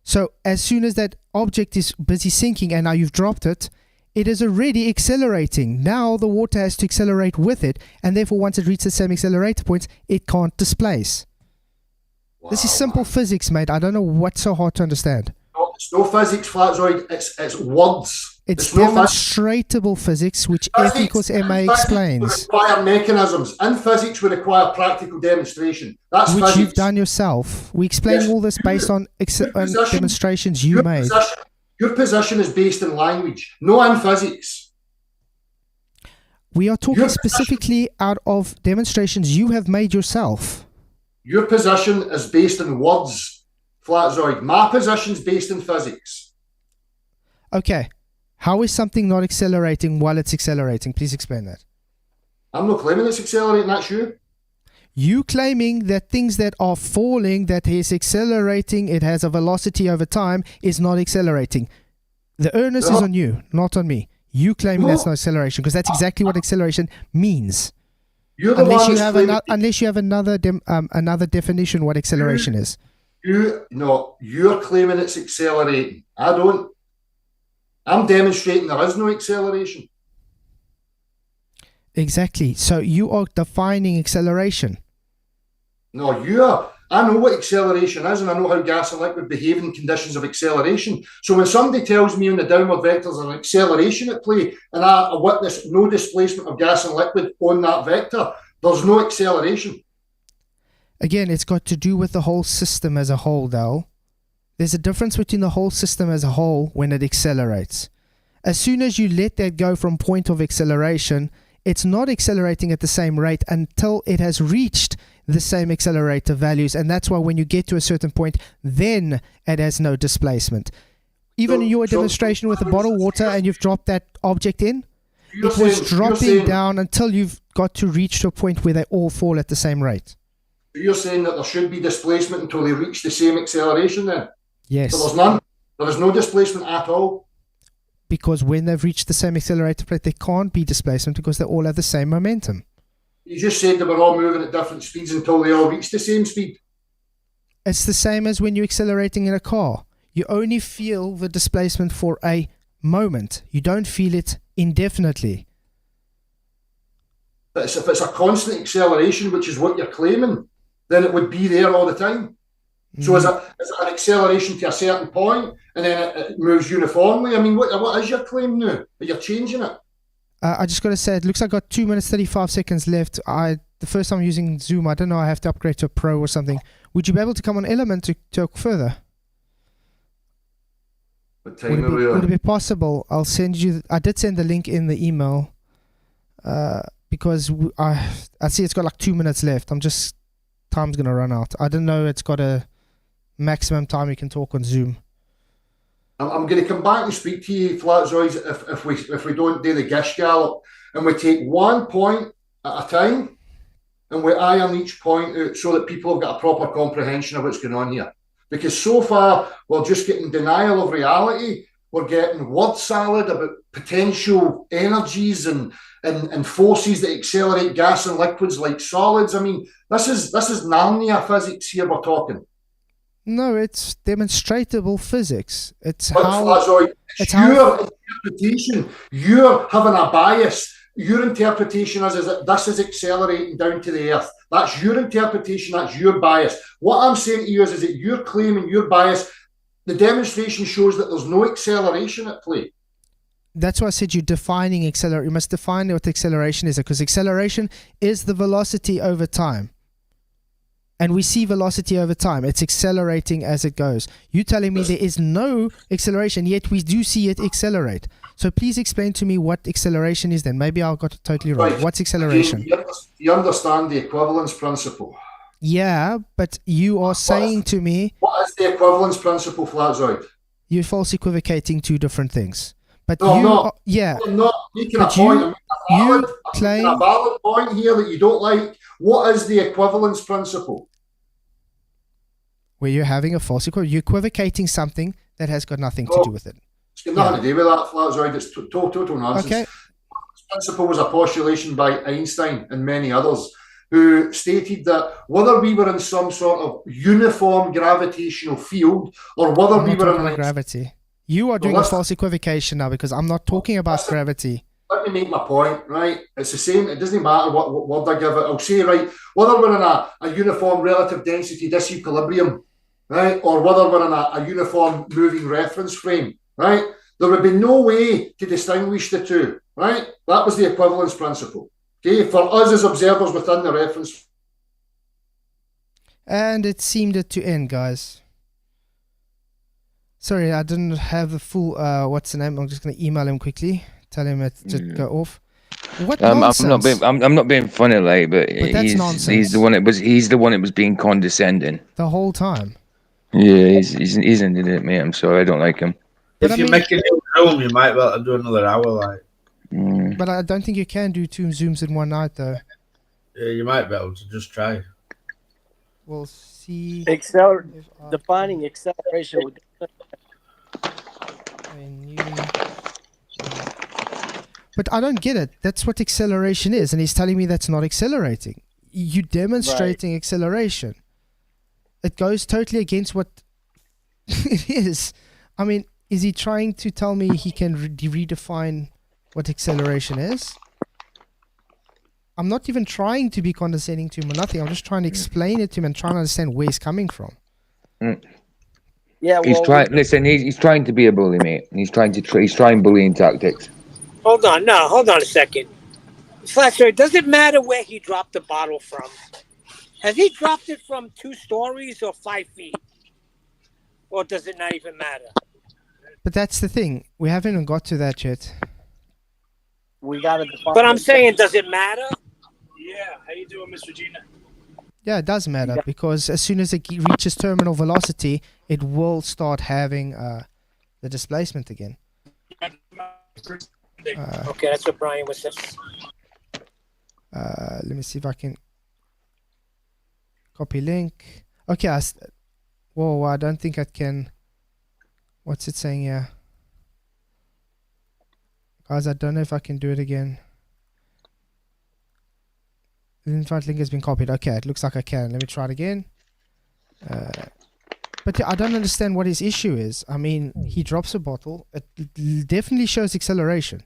So as soon as that object is busy sinking and now you've dropped it, it is already accelerating. Now the water has to accelerate with it, and therefore once it reaches the same accelerator point, it can't displace. Wow. This is simple physics, mate. I don't know what's so hard to understand.
No, it's no physics, Flatzoid. It's words.
It's demonstratable physics, which F equals MA explains.
Require mechanisms. In physics, we require practical demonstration. That's
which
physics.
You've done yourself. We explain all this based on demonstrations you made.
Your position is based in language, no in physics.
We are talking specifically out of demonstrations you have made yourself.
Your position is based in words, Flatzoid. My position is based in physics.
Okay. How is something not accelerating while it's accelerating? Please explain that.
I'm not claiming it's accelerating, that's you.
You claiming that things that are falling, that is accelerating, it has a velocity over time, is not accelerating. The onus is on you, not on me. You claiming that's not acceleration, because that's exactly what acceleration means.
You're the
unless
one
you
that's
have unless you have another definition what acceleration is.
You're claiming it's accelerating. I don't. I'm demonstrating there is no acceleration.
Exactly. So you are defining acceleration.
No, you are. I know what acceleration is, and I know how gas and liquid behave in conditions of acceleration. So when somebody tells me on the downward vector there's an acceleration at play, and I witness no displacement of gas and liquid on that vector, there's no acceleration.
Again, it's got to do with the whole system as a whole, Dal. There's a difference between the whole system as a whole when it accelerates. As soon as you let that go from point of acceleration, it's not accelerating at the same rate until it has reached the same accelerator values. And that's why when you get to a certain point, then it has no displacement. Even in your demonstration with the bottled water and you've dropped that object in, it was dropping down until you've got to reach to a point where they all fall at the same rate.
You're saying that there should be displacement until they reach the same acceleration then?
Yes.
So there's none. There is no displacement at all.
Because when they've reached the same accelerator rate, there can't be displacement because they all have the same momentum.
You just said they were all moving at different speeds until they all reach the same speed.
It's the same as when you're accelerating in a car. You only feel the displacement for a moment. You don't feel it indefinitely.
But if it's a constant acceleration, which is what you're claiming, then it would be there all the time. So is it an acceleration to a certain point and then it moves uniformly? I mean, what is your claim now? Are you changing it?
I just got to say, it looks like I got 2 minutes, 35 seconds left. The first time using Zoom, I don't know, I have to upgrade to a Pro or something. Would you be able to come on Ellemnet to talk further?
What time are we on?
Would it be possible? I'll send you, I did send the link in the email because I see it's got like 2 minutes left. Time's going to run out. I don't know, it's got a maximum time you can talk on Zoom.
I'm going to come back and speak to you, Flatzoid, if we don't do the gish gallop, and we take 1 point at a time, and we iron each point out so that people have got a proper comprehension of what's going on here. Because so far, we're just getting denial of reality. We're getting word salad about potential energies and forces that accelerate gas and liquids like solids. I mean, this is Narnia physics here we're talking. No,
it's demonstrable physics. It's
your interpretation. You're having a bias. Your interpretation is that this is accelerating down to the earth. That's your interpretation. That's your bias. What I'm saying to you is that you're claiming your bias. The demonstration shows that there's no acceleration at play.
That's why I said you're defining acceleration. You must define what acceleration is, because acceleration is the velocity over time. And we see velocity over time. It's accelerating as it goes. You're telling me there is no acceleration, yet we do see it accelerate. So please explain to me what acceleration is then. Maybe I got it totally wrong. Right. What's acceleration?
You understand the equivalence principle?
Yeah, but you are saying to me...
What is the equivalence principle, Flatzoid?
You're false equivocating two different things. But
no, I'm not.
Yeah.
I'm not making a point. I'm making a valid point here that you don't like. What is the equivalence principle?
Where you're having a false equivalence. You're equivocating something that has got nothing to do with it.
It's got nothing to do with that, Flatzoid. It's total nonsense.
Okay.
This principle was a postulation by Einstein and many others, who stated that whether we were in some sort of uniform gravitational field or whether we were in
gravity. You are doing a false equivocation now, because I'm not talking about gravity.
Let me make my point, right? It's the same. It doesn't matter what word I give it. I'll say, right, whether we're in a uniform relative density disequilibrium, right, or whether we're in a uniform moving reference frame, right, there would be no way to distinguish the two, right? That was the equivalence principle. Okay, for us as observers within the reference.
And it seemed to end, guys. Sorry, I didn't have the full, what's the name? I'm just going to email him quickly. Tell him it to go off. What nonsense?
I'm not being funny, like, but
that's nonsense.
He's the one that was being condescending.
The whole time.
Yeah, he's an idiot, mate. I'm sorry, I don't like him.
If you make a new room, you might well do another hour, like.
But I don't think you can do 2 Zooms in one night, though.
Yeah, you might be able to just try.
We'll see.
Defining acceleration with
A new. But I don't get it. That's what acceleration is, and he's telling me that's not accelerating. You're demonstrating acceleration. It goes totally against what it is. I mean, is he trying to tell me he can redefine what acceleration is? I'm not even trying to be condescending to him or nothing. I'm just trying to explain it to him and trying to understand where he's coming from.
Yeah, well,
He's trying. Listen, he's trying to be a bully, mate. He's trying bullying tactics.
Hold on a second. Flatzoid, does it matter where he dropped the bottle from? Has he dropped it from 2 stories or 5 feet? Or does it not even matter?
But that's the thing. We haven't even got to that yet.
we got to define.
But I'm saying, does it matter?
Yeah, how you doing, Mr. Gina?
Yeah, it does matter because as soon as it reaches terminal velocity, it will start having the displacement again.
Okay, that's what Brian was saying.
Let me see if I can copy link. Okay, whoa, I don't think I can. What's it saying here? Guys, I don't know if I can do it again. The invite link has been copied. Okay, it looks like I can. Let me try it again. But yeah, I don't understand what his issue is. I mean, he drops a bottle. It definitely shows acceleration.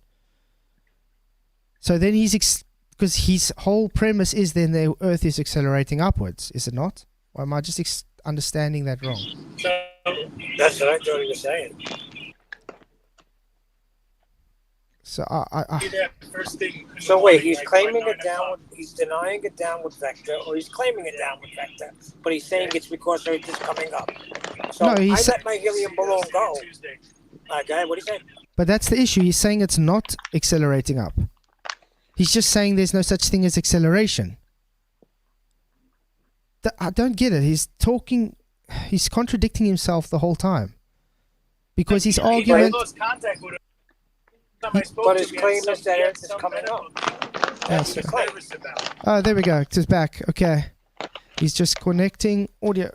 So then because his whole premise is then the Earth is accelerating upwards, is it not? Or am I just understanding that wrong?
So, that's what I thought he was saying.
So
First thing.
So wait, he's claiming it downward, he's denying a downward vector, or he's claiming a downward vector, but he's saying it's because Earth is coming up. So
No,
I
he's
let my helium balloon go. Okay, what do you say?
But that's the issue. He's saying it's not accelerating up. He's just saying there's no such thing as acceleration. I don't get it. He's contradicting himself the whole time. Because his argument...
lost contact with him.
But his claim is that Earth is coming up. That's the claim.
Oh, there we go. It's back. Okay. He's just connecting audio.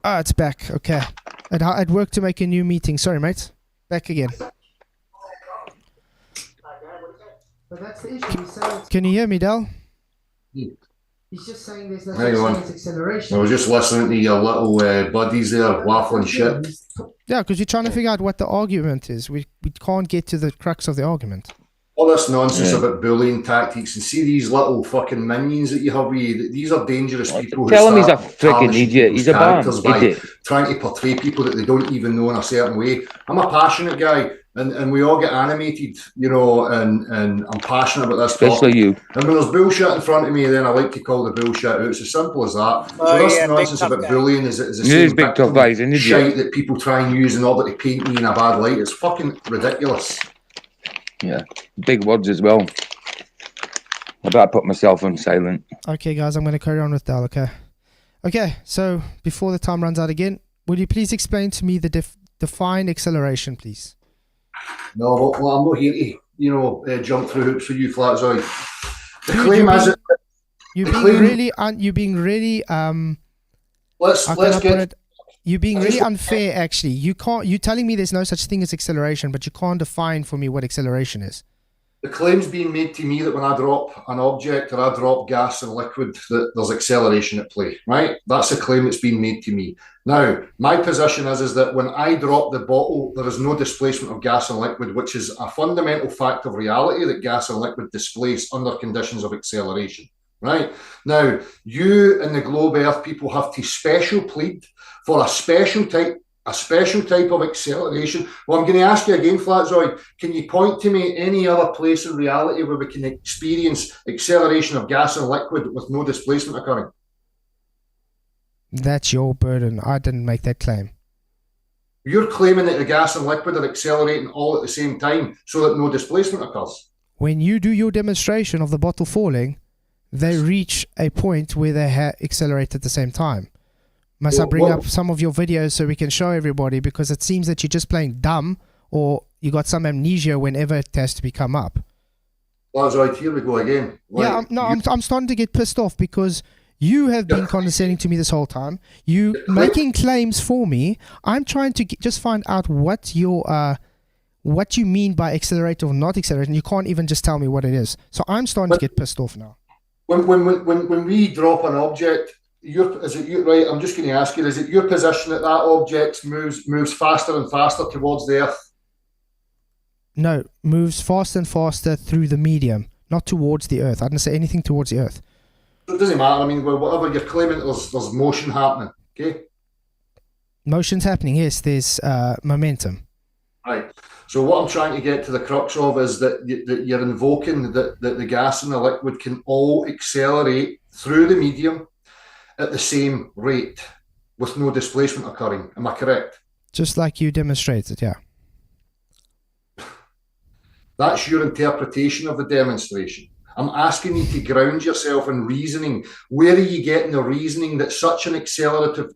Ah, it's back. Okay. I'd worked to make a new meeting. Sorry, mate. Back again. But that's the issue. Can you hear me, Del?
Yeah.
He's just saying there's no
Hang on.
acceleration.
I was just listening to your little buddies there waffling shit.
Yeah, because we're trying to figure out what the argument is. We can't get to the crux of the argument.
All this nonsense about bullying tactics, and see these little fucking minions that you have with you. These are dangerous people.
Tell him he's a freaking idiot. He's a bum. Idiot.
Trying to portray people that they don't even know in a certain way. I'm a passionate guy, and we all get animated, you know, and I'm passionate about this.
Especially
topic.
you.
And when there's bullshit in front of me, then I like to call the bullshit out. It's as simple as that.
Oh,
so this
yeah,
nonsense about
guy.
bullying is the
He is
same
big tough guy. He's an idiot.
shite that people try and use in order to paint me in a bad light. It's fucking ridiculous.
Yeah. Big words as well. I better put myself on silent.
Okay, guys, I'm going to carry on with Dal, okay? Okay, so before the time runs out again, would you please explain to me the define acceleration, please?
No, well, I'm not here to, you know, jump through hoops for you, Flatzoid. The claim is that
You're being really
let's get.
You're being really unfair, actually. You're telling me there's no such thing as acceleration, but you can't define for me what acceleration is.
The claim's being made to me that when I drop an object or I drop gas and liquid, that there's acceleration at play, right? That's a claim that's being made to me. Now, my position is that when I drop the bottle, there is no displacement of gas and liquid, which is a fundamental fact of reality that gas and liquid displace under conditions of acceleration, right? Now, you and the globe Earth people have to special plead for a special type of acceleration. Well, I'm going to ask you again, Flatzoid, can you point to me any other place in reality where we can experience acceleration of gas and liquid with no displacement occurring?
That's your burden. I didn't make that claim.
You're claiming that the gas and liquid are accelerating all at the same time so that no displacement occurs.
When you do your demonstration of the bottle falling, they reach a point where they accelerate at the same time. Must I bring up some of your videos so we can show everybody? Because it seems that you're just playing dumb, or you got some amnesia whenever it has to come up.
Flatzoid, here we go again.
Yeah, I'm starting to get pissed off because you have been condescending to me this whole time. You making claims for me. I'm trying to just find out what you mean by accelerate or not accelerate, and you can't even just tell me what it is. So I'm starting to get pissed off now.
When we drop an object, right? I'm just going to ask you: is it your position that object moves faster and faster towards the Earth?
No, moves faster and faster through the medium, not towards the Earth. I didn't say anything towards the Earth.
It doesn't matter. I mean, whatever you're claiming, there's motion happening. Okay.
Motion's happening. Yes, there's momentum.
Right. So what I'm trying to get to the crux of is that you're invoking that the gas and the liquid can all accelerate through the medium at the same rate with no displacement occurring. Am I correct?
Just like you demonstrated, yeah.
That's your interpretation of the demonstration. I'm asking you to ground yourself in reasoning. Where are you getting the reasoning that such an accelerative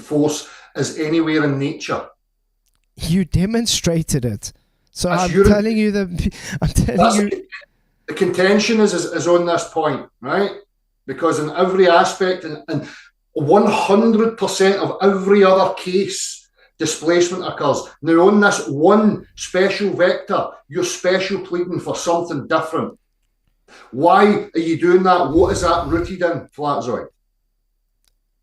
force is anywhere in nature?
You demonstrated it. So I'm telling you the
contention is on this point, right? Because in every aspect and 100% of every other case, displacement occurs. Now, on this one special vector, you're special pleading for something different. Why are you doing that? What is that rooted in, Flatzoid?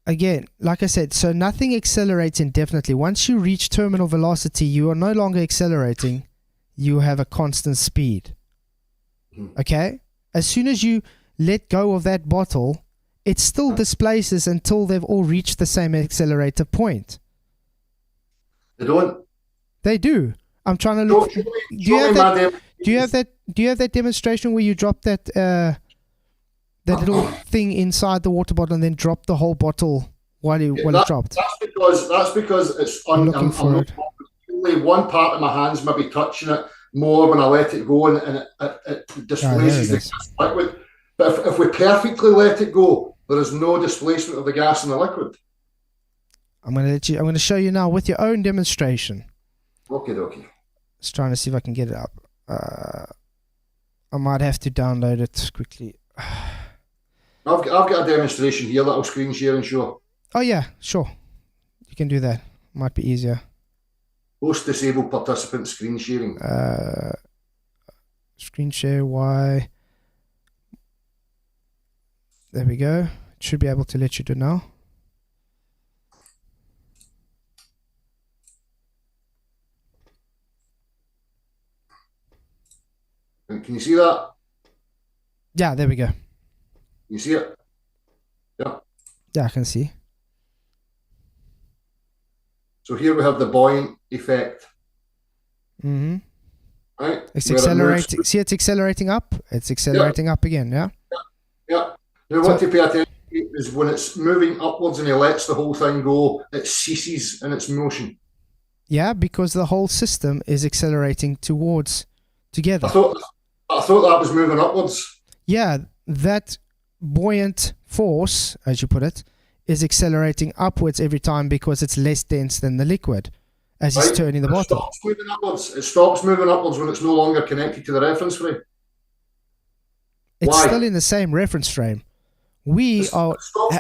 Again, like I said, so nothing accelerates indefinitely. Once you reach terminal velocity, you are no longer accelerating. You have a constant speed. Okay? As soon as you let go of that bottle, it still displaces until they've all reached the same accelerator point.
They don't.
They do. I'm trying to look. Do you have that demonstration where you drop that little thing inside the water bottle and then drop the whole bottle while it dropped?
That's because it's only one part of my hands maybe touching it more when I let it go and it displaces the liquid. But if we perfectly let it go, there is no displacement of the gas in the liquid.
I'm going to show you now with your own demonstration.
Okay.
Just trying to see if I can get it up. I might have to download it quickly.
I've got a demonstration here that I'll screen share and show.
Oh yeah, sure. You can do that. Might be easier.
Host disabled participant screen sharing.
Screen share, why? There we go. It should be able to let you do now.
Can you see that?
Yeah, there we go.
You see it? Yeah.
Yeah, I can see.
So here we have the buoyant effect.
Mm-hmm.
Right?
It's accelerating. See, it's accelerating up. It's accelerating up again, yeah?
Yeah. Now what to pay attention to is when it's moving upwards and he lets the whole thing go, it ceases in its motion.
Yeah, because the whole system is accelerating together.
I thought that was moving upwards.
Yeah, that buoyant force, as you put it, is accelerating upwards every time because it's less dense than the liquid as he's turning the bottle.
It stops moving upwards when it's no longer connected to the reference frame.
It's still in the same reference frame. We are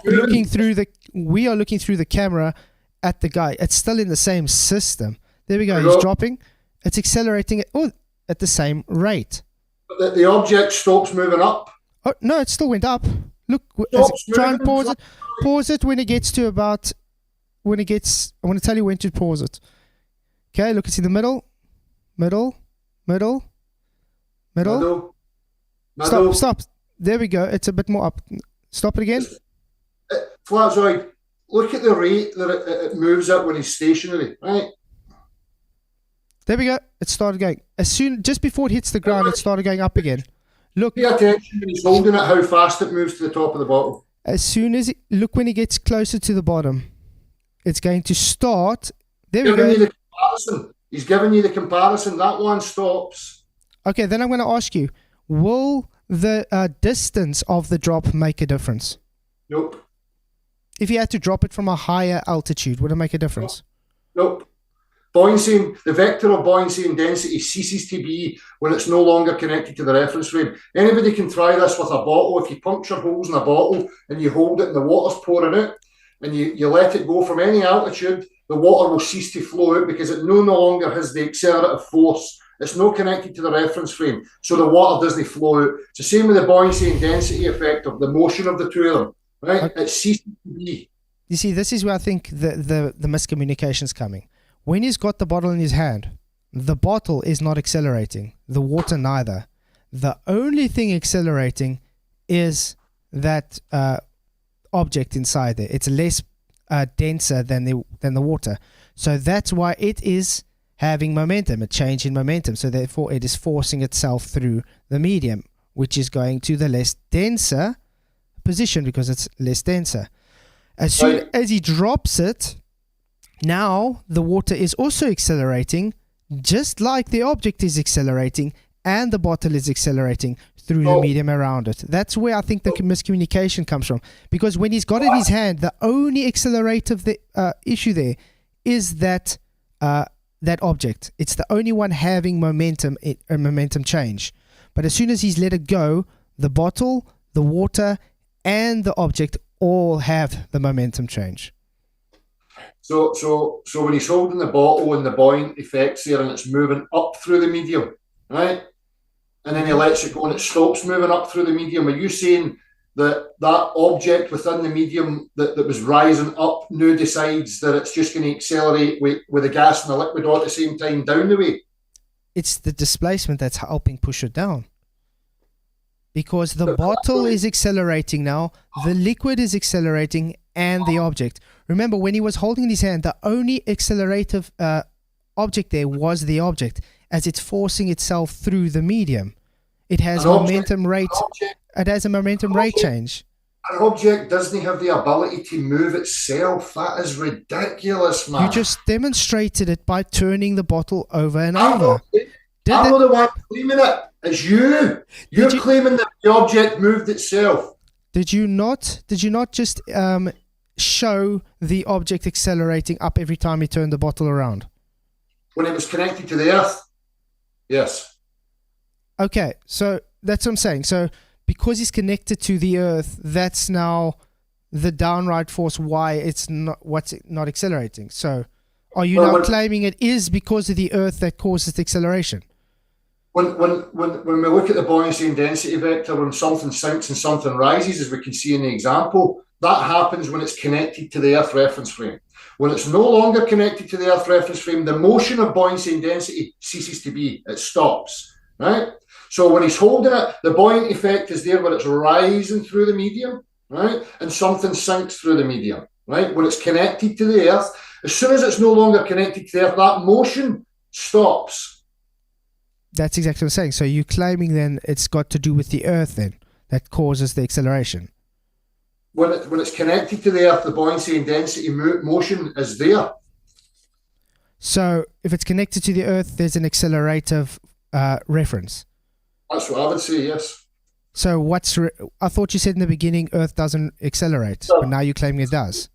looking through the camera at the guy. It's still in the same system. There we go. He's dropping. It's accelerating at the same rate.
But the object stops moving up.
Oh no, it still went up. Look, try and pause it. Pause it when it gets to about. I want to tell you when to pause it. Okay, look, it's in the middle. Stop. There we go. It's a bit more up. Stop it again.
Flatzoid, look at the rate that it moves at when he's stationary, right?
There we go. It started going. Just before it hits the ground, it started going up again. Look.
Pay attention when he's holding it, how fast it moves to the top of the bottle.
As soon as look when he gets closer to the bottom, it's going to start. There we go.
He's giving you the comparison. That one stops.
Okay, then I'm going to ask you, will the distance of the drop make a difference?
Nope.
If you had to drop it from a higher altitude, would it make a difference?
Nope. Buoyancy, the vector of buoyancy and density ceases to be when it's no longer connected to the reference frame. Anybody can try this with a bottle. If you puncture holes in a bottle and you hold it and the water's pouring out and you let it go from any altitude, the water will cease to flow out because it no longer has the accelerative force. It's not connected to the reference frame, so the water doesn't flow out. It's the same with the buoyancy and density effect of the motion of the two of them, right? Okay. It ceases to be.
You see, this is where I think the miscommunication is coming. When he's got the bottle in his hand, the bottle is not accelerating, the water neither. The only thing accelerating is that object inside there. It's less denser than the water. So that's why it is having momentum, a change in momentum. So therefore it is forcing itself through the medium, which is going to the less denser position because it's less denser. As soon as he drops it, now the water is also accelerating, just like the object is accelerating and the bottle is accelerating through the medium around it. That's where I think the miscommunication comes from. Because when he's got it in his hand, the only accelerative issue there is that object. It's the only one having momentum change. But as soon as he's let it go, the bottle, the water, and the object all have the momentum change.
So when he's holding the bottle and the buoyant effect's there and it's moving up through the medium, right? And then he lets it go and it stops moving up through the medium. Are you saying that object within the medium that was rising up now decides that it's just going to accelerate with the gas and the liquid all at the same time down the way?
It's the displacement that's helping push it down. Because the bottle is accelerating now, the liquid is accelerating, and the object. Remember, when he was holding in his hand, the only accelerative object there was the object, as it's forcing itself through the medium. It has momentum rate. It has a momentum rate change.
An object doesn't have the ability to move itself. That is ridiculous, man.
You just demonstrated it by turning the bottle over and over.
I'm not the one claiming it. It's you. You're claiming that the object moved itself.
Did you not just show the object accelerating up every time you turned the bottle around?
When it was connected to the earth? Yes.
Okay, so that's what I'm saying. So because it's connected to the earth, that's now the downright force why it's not accelerating. So are you now claiming it is because of the earth that causes the acceleration?
When we look at the buoyancy and density vector, when something sinks and something rises, as we can see in the example, that happens when it's connected to the earth reference frame. When it's no longer connected to the earth reference frame, the motion of buoyancy and density ceases to be. It stops, right? So when he's holding it, the buoyant effect is there where it's rising through the medium, right? And something sinks through the medium, right? When it's connected to the earth, as soon as it's no longer connected to the earth, that motion stops.
That's exactly what I'm saying. So you're claiming then it's got to do with the earth then that causes the acceleration.
When it's connected to the earth, the buoyancy and density motion is there.
So if it's connected to the earth, there's an accelerative reference.
That's what I would say, yes.
So I thought you said in the beginning earth doesn't accelerate, but now you're claiming it does.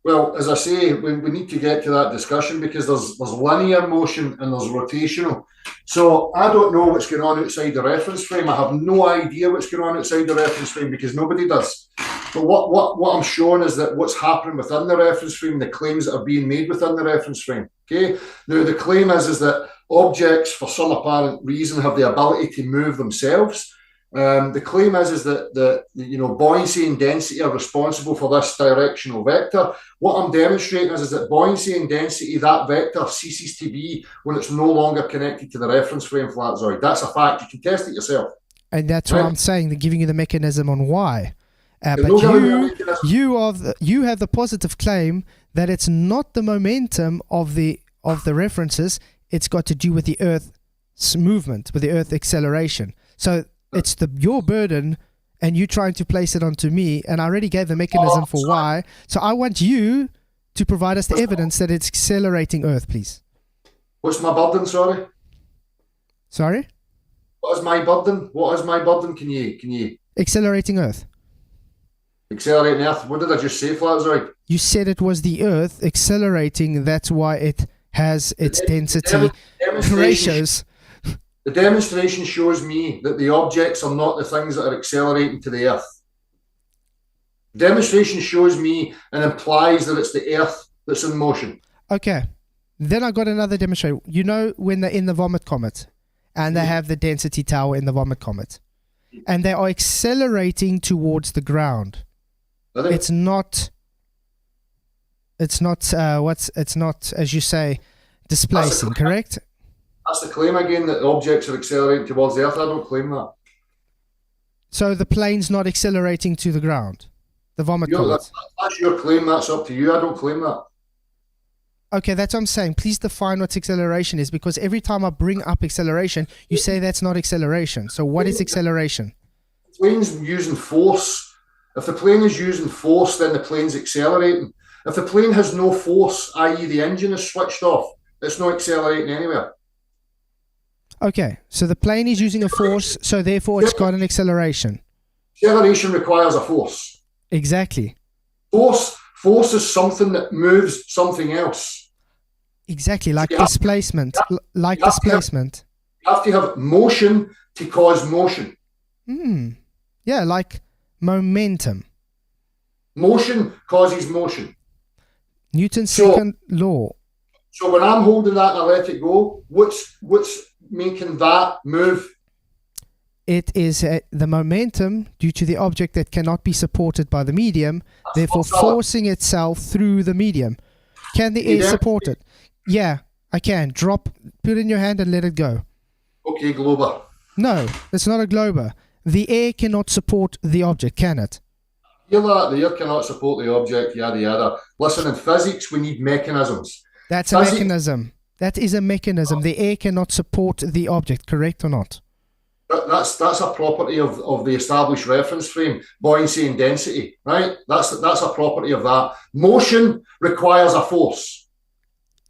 Well, as I say, we need to get to that discussion because there's linear motion and there's rotational. So I don't know what's going on outside the reference frame. I have no idea what's going on outside the reference frame because nobody does. But what I'm showing is that what's happening within the reference frame, the claims that are being made within the reference frame. Okay. Now the claim is that objects, for some apparent reason, have the ability to move themselves. The claim is that buoyancy and density are responsible for this directional vector. What I'm demonstrating is that buoyancy and density, that vector ceases to be when it's no longer connected to the reference frame, Flatzoid. That's a fact. You can test it yourself.
And that's what I'm saying. They're giving you the mechanism on why. But you have the positive claim that it's not the momentum of the references. It's got to do with the Earth's movement, with the Earth acceleration. So it's your burden, and you trying to place it onto me, and I already gave the mechanism for why. So I want you to provide us the evidence that it's accelerating Earth, please.
What's my burden? Sorry.
Sorry.
What is my burden? What is my burden? Can you?
Accelerating Earth.
Accelerating Earth. What did I just say, Flatzoid?
You said it was the Earth accelerating. That's why it has its density
demonstration-
ratios.
The demonstration shows me that the objects are not the things that are accelerating to the Earth. Demonstration shows me and implies that it's the Earth that's in motion.
Okay. Then I got another demonstration. You know when they're in the vomit comet and they have the density tower in the vomit comet and they are accelerating towards the ground. It's not, as you say, displacing, correct?
That's the claim again, that objects are accelerating towards the Earth. I don't claim that.
So the plane's not accelerating to the ground, the vomit comet.
That's your claim. That's up to you. I don't claim that.
Okay, that's what I'm saying. Please define what acceleration is, because every time I bring up acceleration, you say that's not acceleration. So what is acceleration?
The plane's using force. If the plane is using force, then the plane's accelerating. If the plane has no force, i.e. the engine is switched off, it's not accelerating anywhere.
Okay, so the plane is using a force, so therefore it's got an acceleration.
Acceleration requires a force.
Exactly.
Force is something that moves something else.
Exactly, like displacement. Displacement.
You have to have motion to cause motion.
Yeah, like momentum.
Motion causes motion.
Newton's second law.
So when I'm holding that and I let it go, what's making that move?
It is the momentum due to the object that cannot be supported by the medium, therefore forcing itself through the medium. Can the air support it? Yeah, I can. Put it in your hand and let it go.
Okay, Glober.
No, it's not a glober. The air cannot support the object, can it?
Hear that? The air cannot support the object, yada yada. Listen, in physics, we need mechanisms.
That's a mechanism. That is a mechanism. The air cannot support the object, correct or not?
That's a property of the established reference frame, buoyancy and density, right? That's a property of that. Motion requires a force.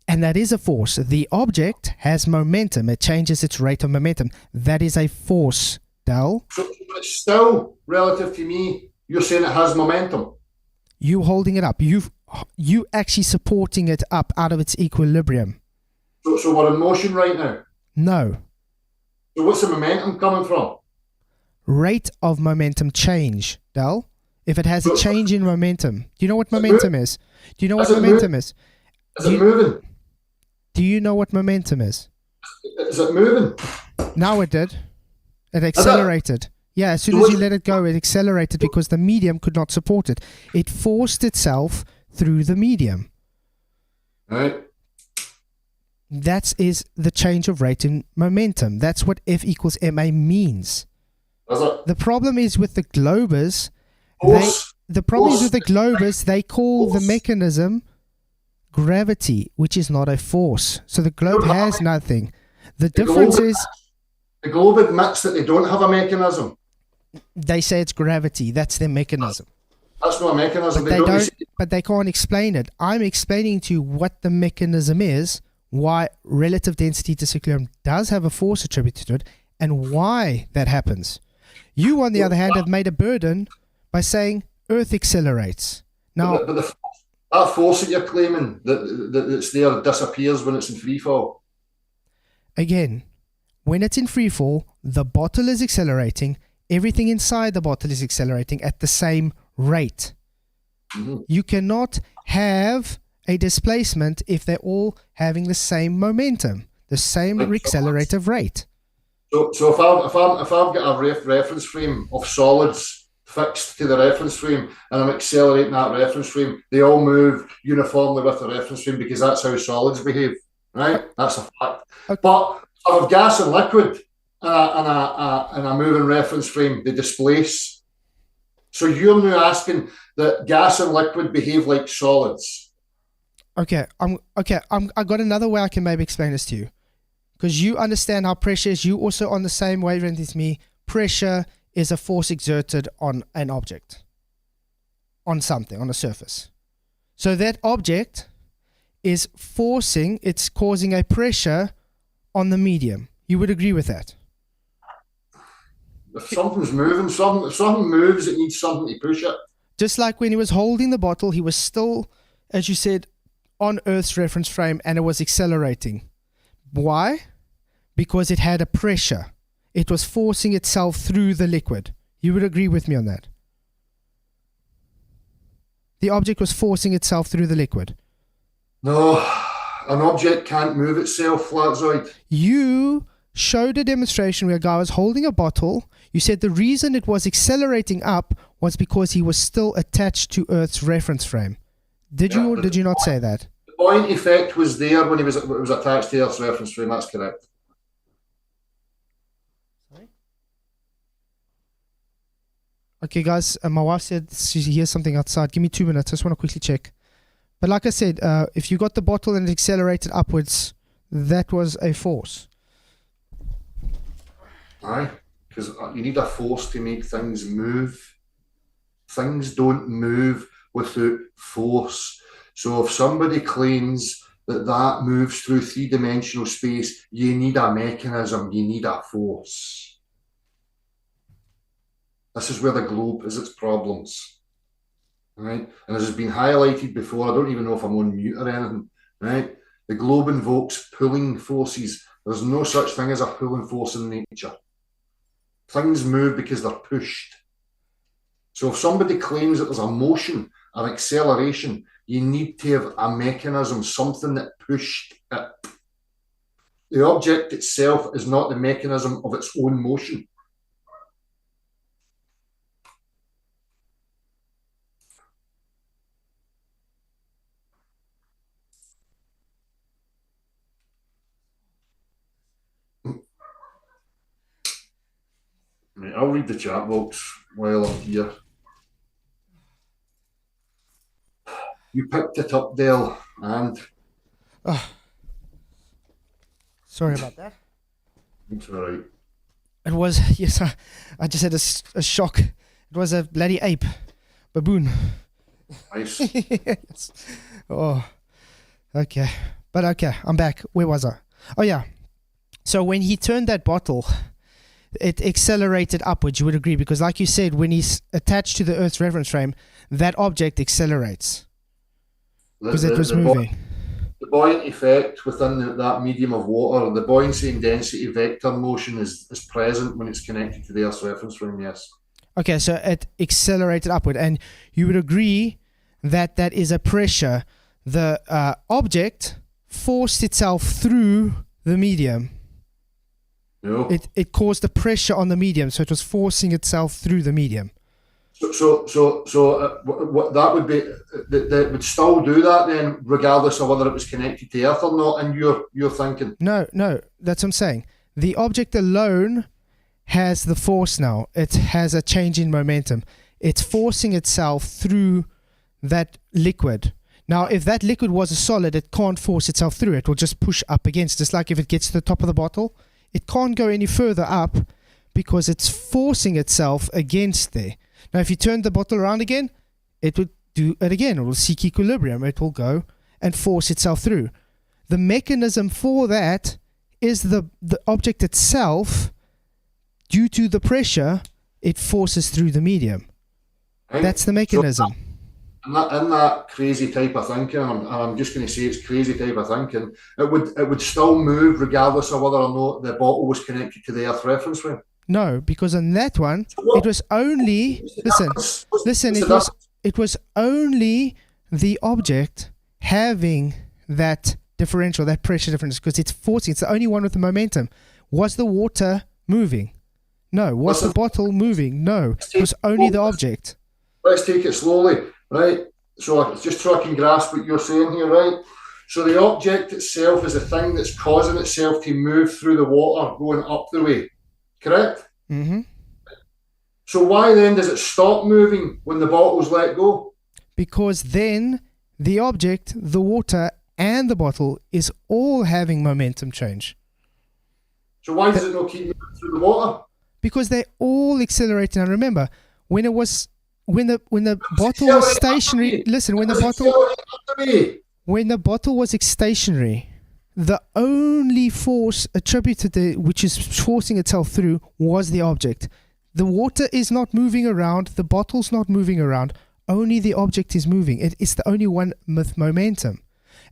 And that is a force. The object has momentum. It changes its rate of momentum. That is a force, Dal.
So it's still, relative to me, you're saying it has momentum.
You holding it up. You actually supporting it up out of its equilibrium.
So we're in motion right now?
No.
So what's the momentum coming from?
Rate of momentum change, Dal. If it has a change in momentum. Do you know what momentum is? Do you know what momentum is?
Is it moving?
Do you know what momentum is?
Is it moving?
Now it did. It accelerated. Yeah, as soon as you let it go, it accelerated because the medium could not support it. It forced itself through the medium.
Right.
That is the change of rate in momentum. That's what F equals ma means. The problem is with the globers. They call the mechanism gravity, which is not a force. So the globe has nothing. The difference is
the globe admits that they don't have a mechanism.
They say it's gravity. That's their mechanism.
That's not a mechanism.
But they can't explain it. I'm explaining to you what the mechanism is, why relative density disequilibrium does have a force attributed to it, and why that happens. You, on the other hand, have made a burden by saying Earth accelerates. Now,
that force that you're claiming that's there disappears when it's in free fall.
Again, when it's in free fall, the bottle is accelerating. Everything inside the bottle is accelerating at the same rate. Mm-hmm. You cannot have a displacement if they're all having the same momentum, the same accelerative rate.
So if I've got a reference frame of solids fixed to the reference frame and I'm accelerating that reference frame, they all move uniformly with the reference frame because that's how solids behave, right? That's a fact. Okay. But if I've gas and liquid and a moving reference frame, they displace. So you're now asking that gas and liquid behave like solids.
I got another way I can maybe explain this to you. Because you understand how pressure is. You also on the same wavelength as me. Pressure is a force exerted on an object. On something, on a surface. So that object is forcing, it's causing a pressure on the medium. You would agree with that?
If something's moving, if something moves, it needs something to push it.
Just like when he was holding the bottle, he was still, as you said, on Earth's reference frame and it was accelerating. Why? Because it had a pressure. It was forcing itself through the liquid. You would agree with me on that? The object was forcing itself through the liquid.
No, an object can't move itself, Flatzoid.
You showed a demonstration where a guy was holding a bottle. You said the reason it was accelerating up was because he was still attached to Earth's reference frame. Did you or did you not say that?
The buoyant effect was there when it was attached to Earth's reference frame. That's correct.
Okay, guys, my wife said she hears something outside. Give me 2 minutes. I just want to quickly check. But like I said, if you got the bottle and it accelerated upwards, that was a force.
Aye, because you need a force to make things move. Things don't move without force. So if somebody claims that moves through three-dimensional space, you need a mechanism, you need a force. This is where the globe has its problems, right? And as has been highlighted before, I don't even know if I'm on mute or anything, right? The globe invokes pulling forces. There's no such thing as a pulling force in nature. Things move because they're pushed. So if somebody claims that there's a motion or acceleration, you need to have a mechanism, something that pushed it. The object itself is not the mechanism of its own motion. Right, I'll read the chat box while I'm here. You picked it up, Dale, and...
Oh. Sorry about that.
It's all right.
It was, yes, I just had a shock. It was a bloody ape. Baboon.
Nice.
Yes. Oh, okay. But okay, I'm back. Where was I? Oh, yeah. So when he turned that bottle, it accelerated upwards, you would agree, because like you said, when he's attached to the Earth's reference frame, that object accelerates because it was moving.
The buoyant effect within that medium of water, the buoyancy and density vector motion is present when it's connected to the Earth's reference frame, yes.
Okay, so it accelerated upward, and you would agree that that is a pressure. The object forced itself through the medium.
No.
It caused the pressure on the medium, so it was forcing itself through the medium.
So what that would be, that would still do that then, regardless of whether it was connected to Earth or not, in your thinking?
No, that's what I'm saying. The object alone has the force now. It has a change in momentum. It's forcing itself through that liquid. Now, if that liquid was a solid, it can't force itself through. It will just push up against. Just like if it gets to the top of the bottle, it can't go any further up because it's forcing itself against there. Now, if you turn the bottle around again, it would do it again. It will seek equilibrium. It will go and force itself through. The mechanism for that is the object itself. Due to the pressure, it forces through the medium.
Right.
That's the mechanism.
So in that crazy type of thinking, and I'm just going to say it's crazy type of thinking, it would still move regardless of whether or not the bottle was connected to the Earth reference frame.
No, because on that one, it was only it was only the object having that differential, that pressure difference, because it's forcing. It's the only one with the momentum. Was the water moving? No. Was the bottle moving? No. It was only the object.
Let's take it slowly, right? So just so I can grasp what you're saying here, right? So the object itself is the thing that's causing itself to move through the water going up the way. Correct?
Mm-hmm.
So why then does it stop moving when the bottle's let go?
Because then the object, the water, and the bottle is all having momentum change.
So why does it not keep moving through the water?
Because they're all accelerating. And remember, when the bottle was stationary, listen, when the bottle was stationary, the only force attributed to which is forcing itself through was the object. The water is not moving around, the bottle's not moving around, only the object is moving. It's the only one with momentum.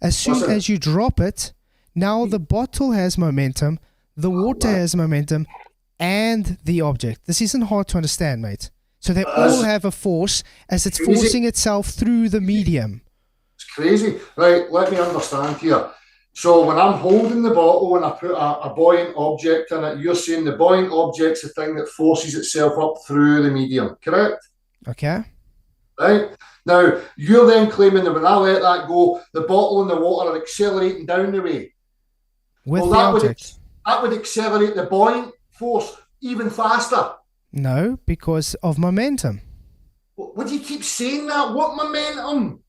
As soon
Listen.
as you drop it, now the bottle has momentum, the water has momentum, and the object. This isn't hard to understand, mate. So they all have a force as it's
Crazy.
forcing itself through the medium.
It's crazy. Right, let me understand here. So when I'm holding the bottle and I put a buoyant object in it, you're saying the buoyant object's the thing that forces itself up through the medium, correct?
Okay?
Right? Now, you're then claiming that when I let that go, the bottle and the water are accelerating down the way.
With
Well,
the
that
object.
that would accelerate the buoyant force even faster.
No, because of momentum.
What do you keep saying that? What momentum?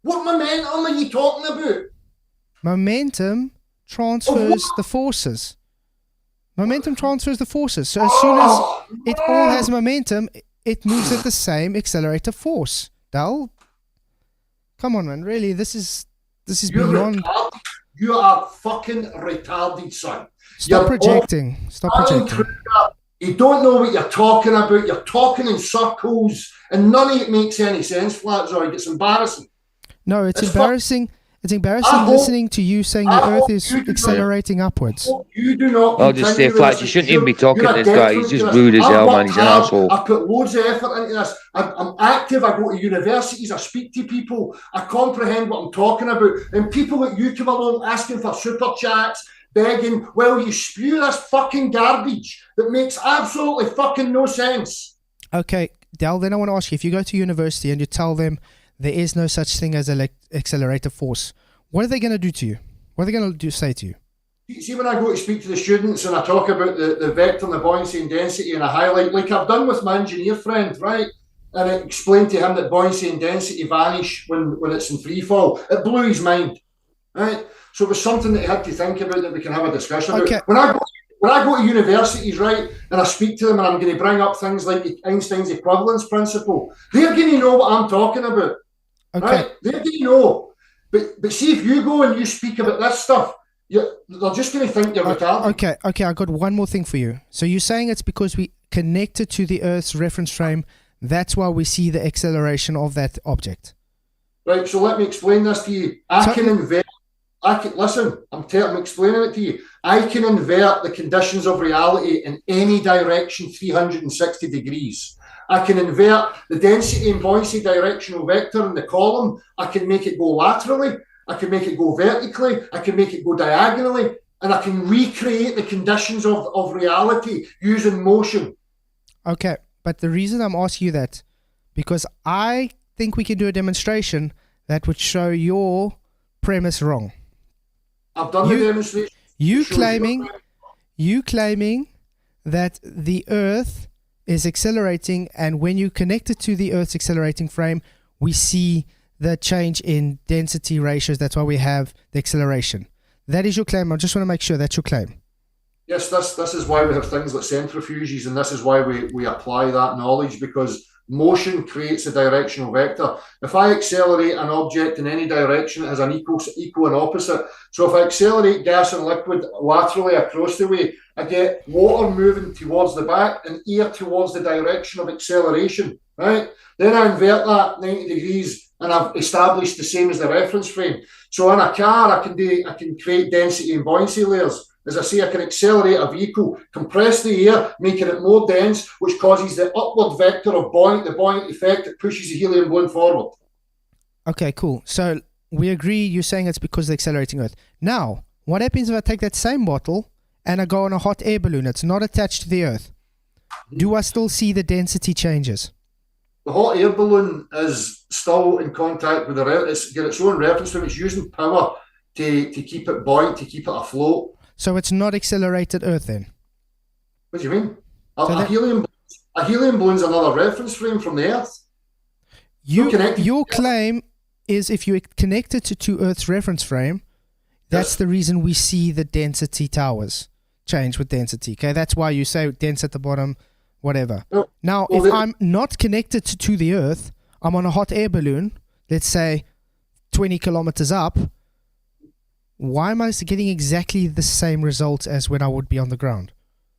What momentum are you talking about?
Momentum transfers the forces. Momentum transfers the forces. So as soon as it all has momentum, it moves at the same accelerator force. Dal, come on, man. Really, this is
You're
beyond.
retarded. You are fucking retarded, son.
Stop
You're
projecting. Stop projecting.
You don't know what you're talking about. You're talking in circles, and none of it makes any sense, Flatzoid. It's embarrassing.
No, it's
It's
embarrassing. It's embarrassing
I hope-
listening to you saying the
I
Earth
hope
is
you do
accelerating upwards.
You do not.
I'll just say,
continue
Flats,
this.
you shouldn't
You're-
even be talking
you're
to
a
this guy. He's
detriment
just
to this.
rude as
I've
hell, man.
worked
He's an
hard.
asshole.
I put loads of effort into this. I'm active. I go to universities. I speak to people. I comprehend what I'm talking about. And people like you come along asking for super chats, begging, well, you spew this fucking garbage that makes absolutely fucking no sense.
Okay, Dal, then I want to ask you, if you go to university and you tell them there is no such thing as an accelerator force, what are they going to do to you? What are they going to say to you?
See, when I go to speak to the students and I talk about the vector and the buoyancy and density and I highlight, like I've done with my engineer friend, right? And I explained to him that buoyancy and density vanish when it's in free fall. It blew his mind, right? So it was something that he had to think about that we can have a discussion about.
Okay.
When I go to universities, right, and I speak to them and I'm going to bring up things like Einstein's equivalence principle, they're going to know what I'm talking about,
Okay.
right? They're going to know. But see, if you go and you speak about this stuff, they're just going to think you're retarded.
Okay, I got one more thing for you. So you're saying it's because we connected to the Earth's reference frame, that's why we see the acceleration of that object.
Right, so let me explain this to you. Listen, I'm explaining it to you. I can invert the conditions of reality in any direction 360 degrees. I can invert the density and buoyancy directional vector in the column. I can make it go laterally. I can make it go vertically. I can make it go diagonally. And I can recreate the conditions of reality using motion.
Okay, but the reason I'm asking you that, because I think we can do a demonstration that would show your premise wrong.
I've done the demonstration.
You claiming that the Earth is accelerating, and when you connect it to the Earth's accelerating frame, we see the change in density ratios. That's why we have the acceleration. That is your claim. I just want to make sure that's your claim.
Yes, this is why we have things like centrifuges, and this is why we apply that knowledge, because motion creates a directional vector. If I accelerate an object in any direction, it has an equal and opposite. So if I accelerate gas and liquid laterally across the way, I get water moving towards the back and air towards the direction of acceleration, right? Then I invert that 90 degrees and I've established the same as the reference frame. So in a car, I can create density and buoyancy layers. As I say, I can accelerate a vehicle, compress the air, making it more dense, which causes the upward vector of the buoyant effect that pushes the helium balloon forward.
Okay, cool. So we agree you're saying it's because of the accelerating Earth. Now, what happens if I take that same bottle and I go on a hot air balloon? It's not attached to the Earth. Do I still see the density changes?
The hot air balloon is still in contact with it's got its own reference frame. It's using power to keep it buoyant, to keep it afloat.
So it's not accelerated Earth then?
What do you mean? A helium balloon's another reference frame from the Earth.
Your claim is if you connect it to Earth's reference frame, that's the reason we see the density towers change with density. Okay, that's why you say dense at the bottom, whatever. Now, if I'm not connected to the Earth, I'm on a hot air balloon, let's say 20 kilometers up, why am I getting exactly the same results as when I would be on the ground?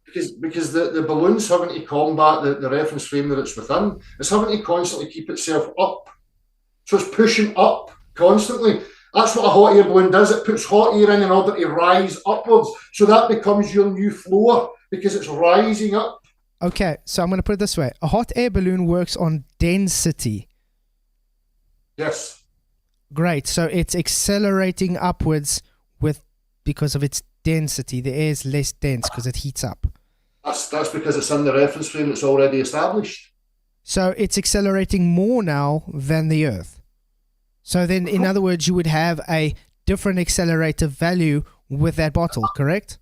Because the balloon's having to combat the reference frame that it's within. It's having to constantly keep itself up. So it's pushing up constantly. That's what a hot air balloon does. It puts hot air in order to rise upwards. So that becomes your new floor because it's rising up.
Okay, so I'm going to put it this way. A hot air balloon works on density.
Yes.
Great. So it's accelerating upwards because of its density. The air is less dense because it heats up.
That's because it's in the reference frame that's already established.
So it's accelerating more now than the Earth. So then, in other words, you would have a different accelerator value with that bottle, correct?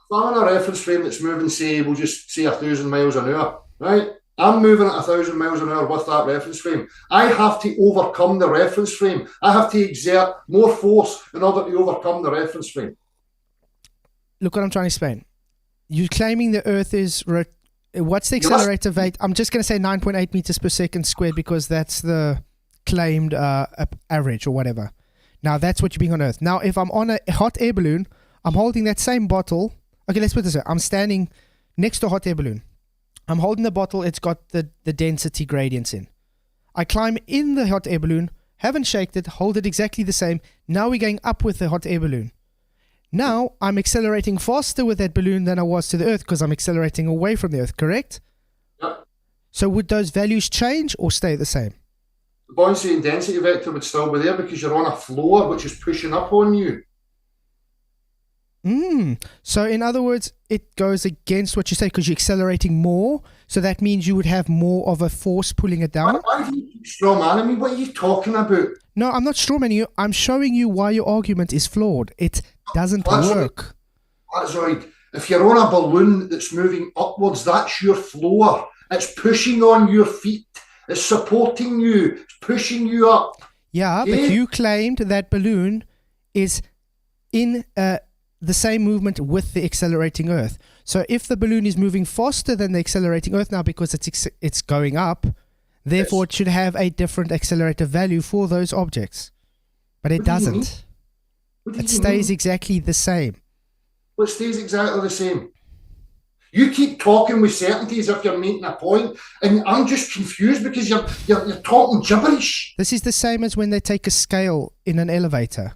If I'm in a reference frame that's moving, say, we'll just say 1,000 miles an hour, right? I'm moving at 1,000 miles an hour with that reference frame. I have to overcome the reference frame. I have to exert more force in order to overcome the reference frame.
Look what I'm trying to explain. You're claiming the Earth is... What's the accelerator rate? I'm just going to say 9.8 meters per second squared because that's the claimed average or whatever. Now, that's what you're being on Earth. Now, if I'm on a hot air balloon, I'm holding that same bottle. Okay, let's put this way. I'm standing next to a hot air balloon. I'm holding the bottle. It's got the density gradients in. I climb in the hot air balloon, haven't shaked it, hold it exactly the same. Now we're going up with the hot air balloon. Now I'm accelerating faster with that balloon than I was to the Earth because I'm accelerating away from the Earth, correct?
Yep.
So would those values change or stay the same?
The buoyancy and density vector would still be there because you're on a floor which is pushing up on you.
So in other words, it goes against what you say because you're accelerating more. So that means you would have more of a force pulling it down.
Why do you keep strawmanning me? What are you talking about?
No, I'm not strawmanning you. I'm showing you why your argument is flawed. It doesn't work.
Flatzoid, if you're on a balloon that's moving upwards, that's your floor. It's pushing on your feet. It's supporting you. It's pushing you up.
Yeah, but you claimed that balloon is in the same movement with the accelerating Earth. So if the balloon is moving faster than the accelerating Earth now because it's going up, therefore it should have a different accelerator value for those objects. But it doesn't. It stays exactly the same.
Well, it stays exactly the same. You keep talking with certainty as if you're making a point, and I'm just confused because you're talking gibberish.
This is the same as when they take a scale in an elevator.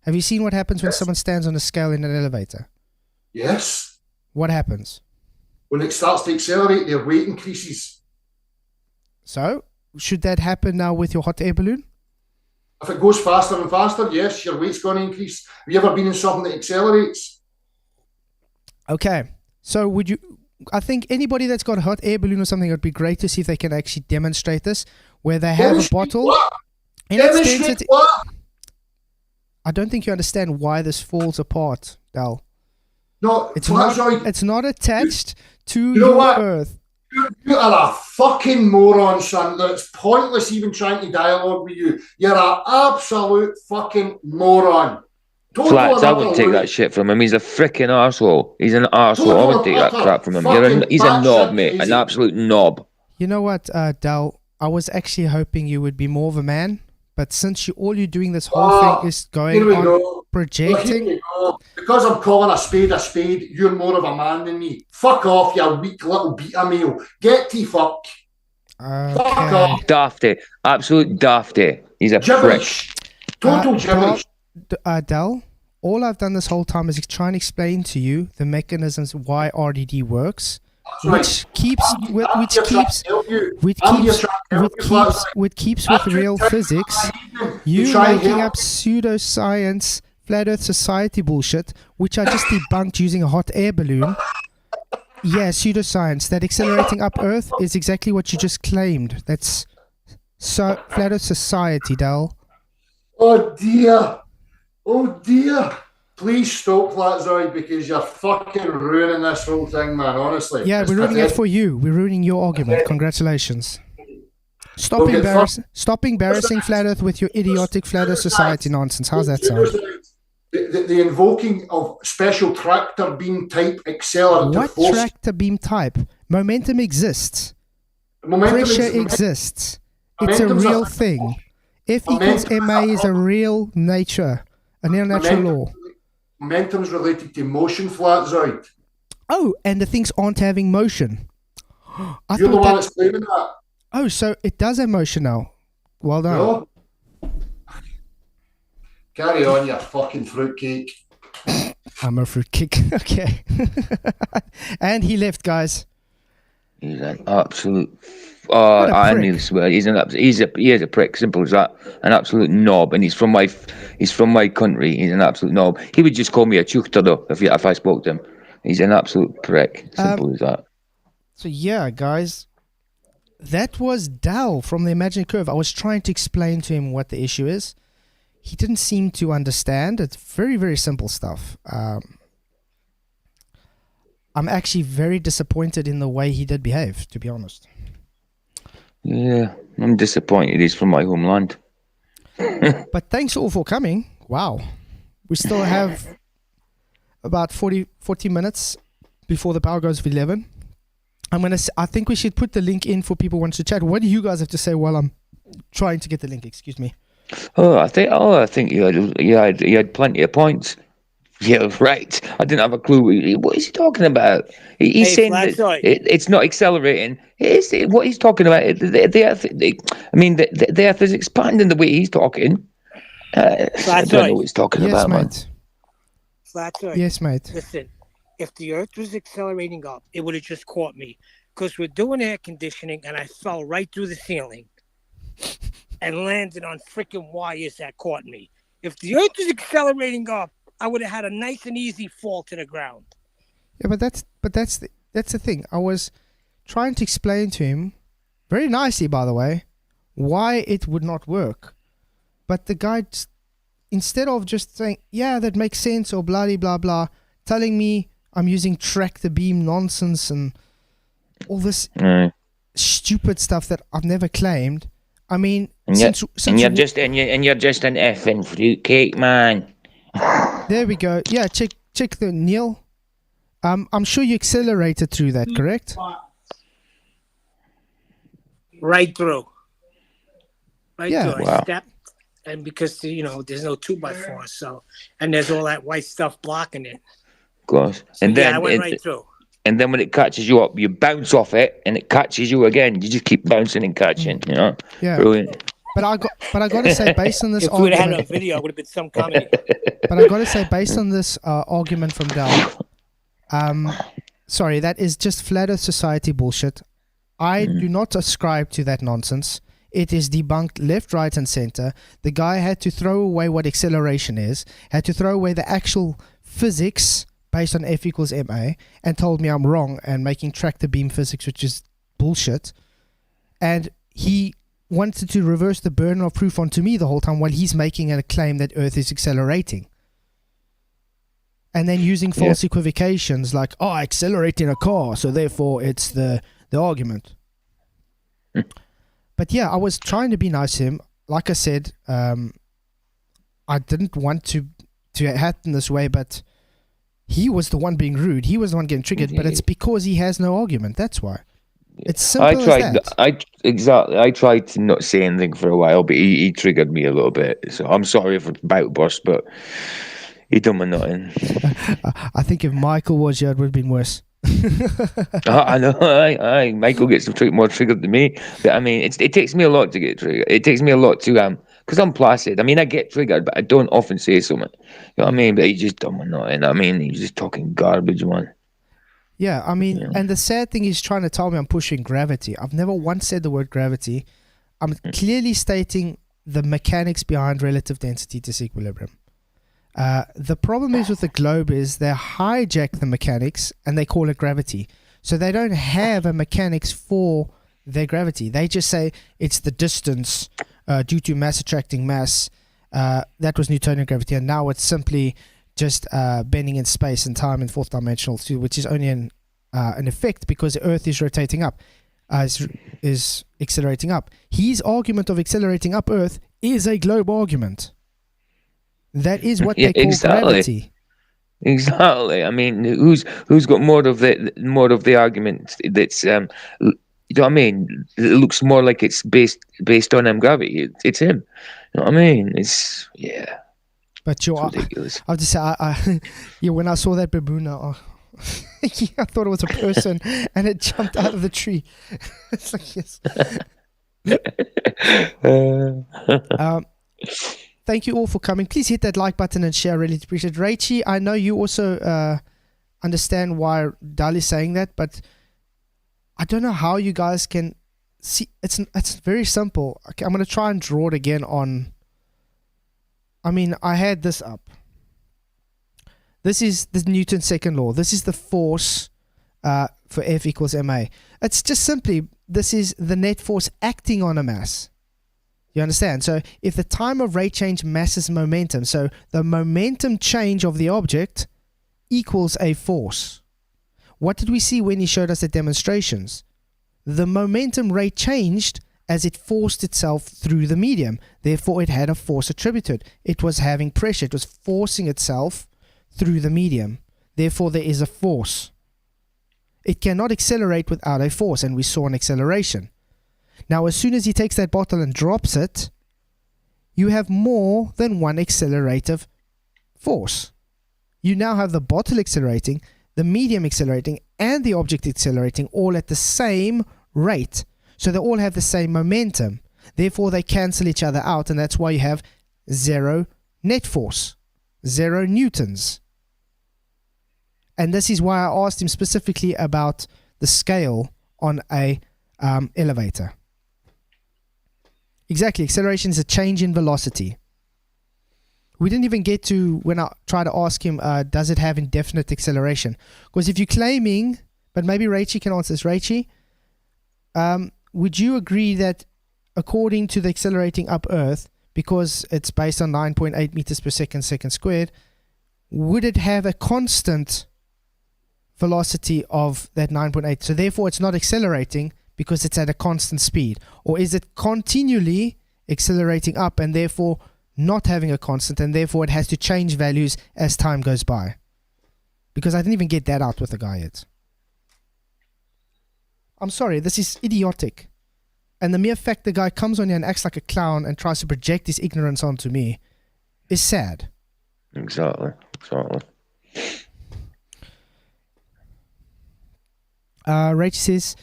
Have you seen what happens when someone stands on a scale in an elevator?
Yes.
What happens?
When it starts to accelerate, their weight increases.
So, should that happen now with your hot air balloon?
If it goes faster and faster, yes, your weight's going to increase. Have you ever been in something that accelerates?
Okay. So would you... I think anybody that's got a hot air balloon or something, it would be great to see if they can actually demonstrate this, where they have a bottle...
What?
And it's
Demonstrate
density.
what?
I don't think you understand why this falls apart, Dal.
No,
It's not attached to
You know
your
what?
Earth.
You are a fucking moron, son. It's pointless even trying to dialogue with you. You're an absolute fucking moron. Don't
Flats,
go
I
on
wouldn't
that
take
alone.
that shit from him. He's a freaking arsehole. He's an arsehole. I wouldn't take that crap from him. He's a knob, mate. An absolute knob.
You know what, Dal? I was actually hoping you would be more of a man, but since all you're doing this whole thing is going
Here we
on
go.
projecting...
Here we go. Because I'm calling a spade, you're more of a man than me. Fuck off, you weak little beta male. Get to fuck. Fuck off.
Dafty. Absolute dafty. He's a
Gibberish. Total gibberish.
Dal, all I've done this whole time is try and explain to you the mechanisms why RDD works, which keeps with real physics. You making up pseudoscience, flat Earth society bullshit, which I just debunked using a hot air balloon. Yeah, pseudoscience. That accelerating up Earth is exactly what you just claimed. That's so flat Earth society, Dal.
Oh dear. Oh dear. Please stop, Flatzoid, because you're fucking ruining this whole thing, man, honestly.
Yeah, we're ruining it for you. We're ruining your argument. Congratulations. Stop embarrassing Flat Earth with your idiotic Flat Earth society nonsense. How's that sound?
The invoking of special tractor beam type accelerator
What
force.
tractor beam type? Momentum exists. Pressure exists. It's a real thing. F equals MA is a real nature, a natural law.
Momentum's related to motion, Flatzoid.
Oh, and the things aren't having motion.
You're the one that's claiming that.
Oh, so it does have motion now. Well done.
No. Carry on, you fucking fruitcake.
I'm a fruitcake. Okay. And he left, guys.
He's an absolute.
What a
I
prick.
nearly swear he is a prick. Simple as that. An absolute knob, and he's from my country. He's an absolute knob. He would just call me a chuchter though if I spoke to him. He's an absolute prick. Simple as that.
So yeah, guys, that was Dal from the Imaginary Curve. I was trying to explain to him what the issue is. He didn't seem to understand. It's very, very simple stuff. I'm actually very disappointed in the way he did behave, to be honest.
Yeah, I'm disappointed. He's from my homeland.
But thanks all for coming. Wow. We still have about 40 minutes before the power goes for 11. I think we should put the link in for people who want to chat. What do you guys have to say while I'm trying to get the link? Excuse me.
I think you had plenty of points. Yeah, right. I didn't have a clue. What is he talking about? He's saying that it's not accelerating. What he's talking about. The Earth. The Earth is expanding the way he's talking. I don't know what he's talking about, man.
Flatzoid.
Yes, mate.
Listen, if the Earth was accelerating up, it would have just caught me. Because we're doing air conditioning, and I fell right through the ceiling and landed on freaking wires that caught me. If the Earth was accelerating up, I would have had a nice and easy fall to the ground.
Yeah, but that's the thing. I was trying to explain to him, very nicely, by the way, why it would not work. But the guy, instead of just saying, yeah, that makes sense, or blah, blah, blah, telling me I'm using tractor beam nonsense and all this stupid stuff that I've never claimed. I mean,
you're just an effing fruitcake, man.
There we go. Yeah, check the Neil. I'm sure you accelerated through that, correct?
Right through. Right through.
Wow.
I stepped, and because there's no 2x4, so and there's all that white stuff blocking it.
Of course.
So, and then I went right through.
And then when it catches you up, you bounce off it, and it catches you again. You just keep bouncing and catching. Yeah. Brilliant.
But I got to say, based on this
if
argument,
we had a video, it would have been some comedy.
But I got to say, based on this argument from Dal, sorry, that is just flat Earth society bullshit. I do not ascribe to that nonsense. It is debunked left, right, and center. The guy had to throw away what acceleration is, had to throw away the actual physics based on F equals ma, and told me I'm wrong and making tractor beam physics, which is bullshit. And he wanted to reverse the burden of proof onto me the whole time while he's making a claim that Earth is accelerating. And then using false equivocations like, I accelerate in a car, so therefore it's the argument. But yeah, I was trying to be nice to him. Like I said, I didn't want to happen this way, but he was the one being rude. He was the one getting triggered, but it's because he has no argument. That's why. It's simple as that.
I tried to not say anything for a while, but he triggered me a little bit. So I'm sorry for the outburst, but he done my nothing.
I think if Michael was here, it would have been worse.
I know. Michael gets more triggered than me. But I mean, it takes me a lot to get triggered. It takes me a lot to because I'm placid. I mean, I get triggered, but I don't often say something. You know what I mean? But he just done my nothing. I mean, he's just talking garbage, man.
Yeah, I mean, and the sad thing is trying to tell me I'm pushing gravity. I've never once said the word gravity. I'm clearly stating the mechanics behind relative density disequilibrium. The problem is with the globe is they hijack the mechanics and they call it gravity. So they don't have a mechanics for their gravity. They just say it's the distance due to mass attracting mass. That was Newtonian gravity, and now it's simply just bending in space and time in fourth dimensional too, which is only an effect because the Earth is rotating up, is accelerating up. His argument of accelerating up Earth is a globe argument. That is what they call gravity.
Exactly. I mean, who's got more of the argument that's you know what I mean? It looks more like it's based on gravity. It's him. You know what I mean? It's
But
it's ridiculous.
I'll just say, when I saw that baboon, I thought it was a person, and it jumped out of the tree. It's like, yes. thank you all for coming. Please hit that like button and share. I really appreciate it. Raichi, I know you also understand why Dal is saying that, but I don't know how you guys can see. It's very simple. Okay, I'm going to try and draw it again on. I mean, I had this up. This is the Newton's second law. This is the force for F equals ma. It's just simply, this is the net force acting on a mass. You understand? So if the time of rate change masses momentum, so the momentum change of the object equals a force. What did we see when he showed us the demonstrations? The momentum rate changed as it forced itself through the medium. Therefore, it had a force attributed. It was having pressure. It was forcing itself through the medium. Therefore, there is a force. It cannot accelerate without a force, and we saw an acceleration. Now, as soon as he takes that bottle and drops it, you have more than one accelerative force. You now have the bottle accelerating, the medium accelerating, and the object accelerating all at the same rate. So they all have the same momentum. Therefore, they cancel each other out, and that's why you have zero net force, 0 newtons. And this is why I asked him specifically about the scale on a elevator. Exactly, acceleration is a change in velocity. We didn't even get to when I tried to ask him, does it have indefinite acceleration? Because if you're claiming, but maybe Raichi can answer this. Raichi, would you agree that according to the accelerating up Earth, because it's based on 9.8 meters per second squared, would it have a constant velocity of that 9.8? So therefore it's not accelerating because it's at a constant speed. Or is it continually accelerating up and therefore not having a constant, and therefore it has to change values as time goes by? Because I didn't even get that out with the guy yet. I'm sorry, this is idiotic. And the mere fact the guy comes on here and acts like a clown and tries to project his ignorance onto me is sad.
Exactly.
Rach says,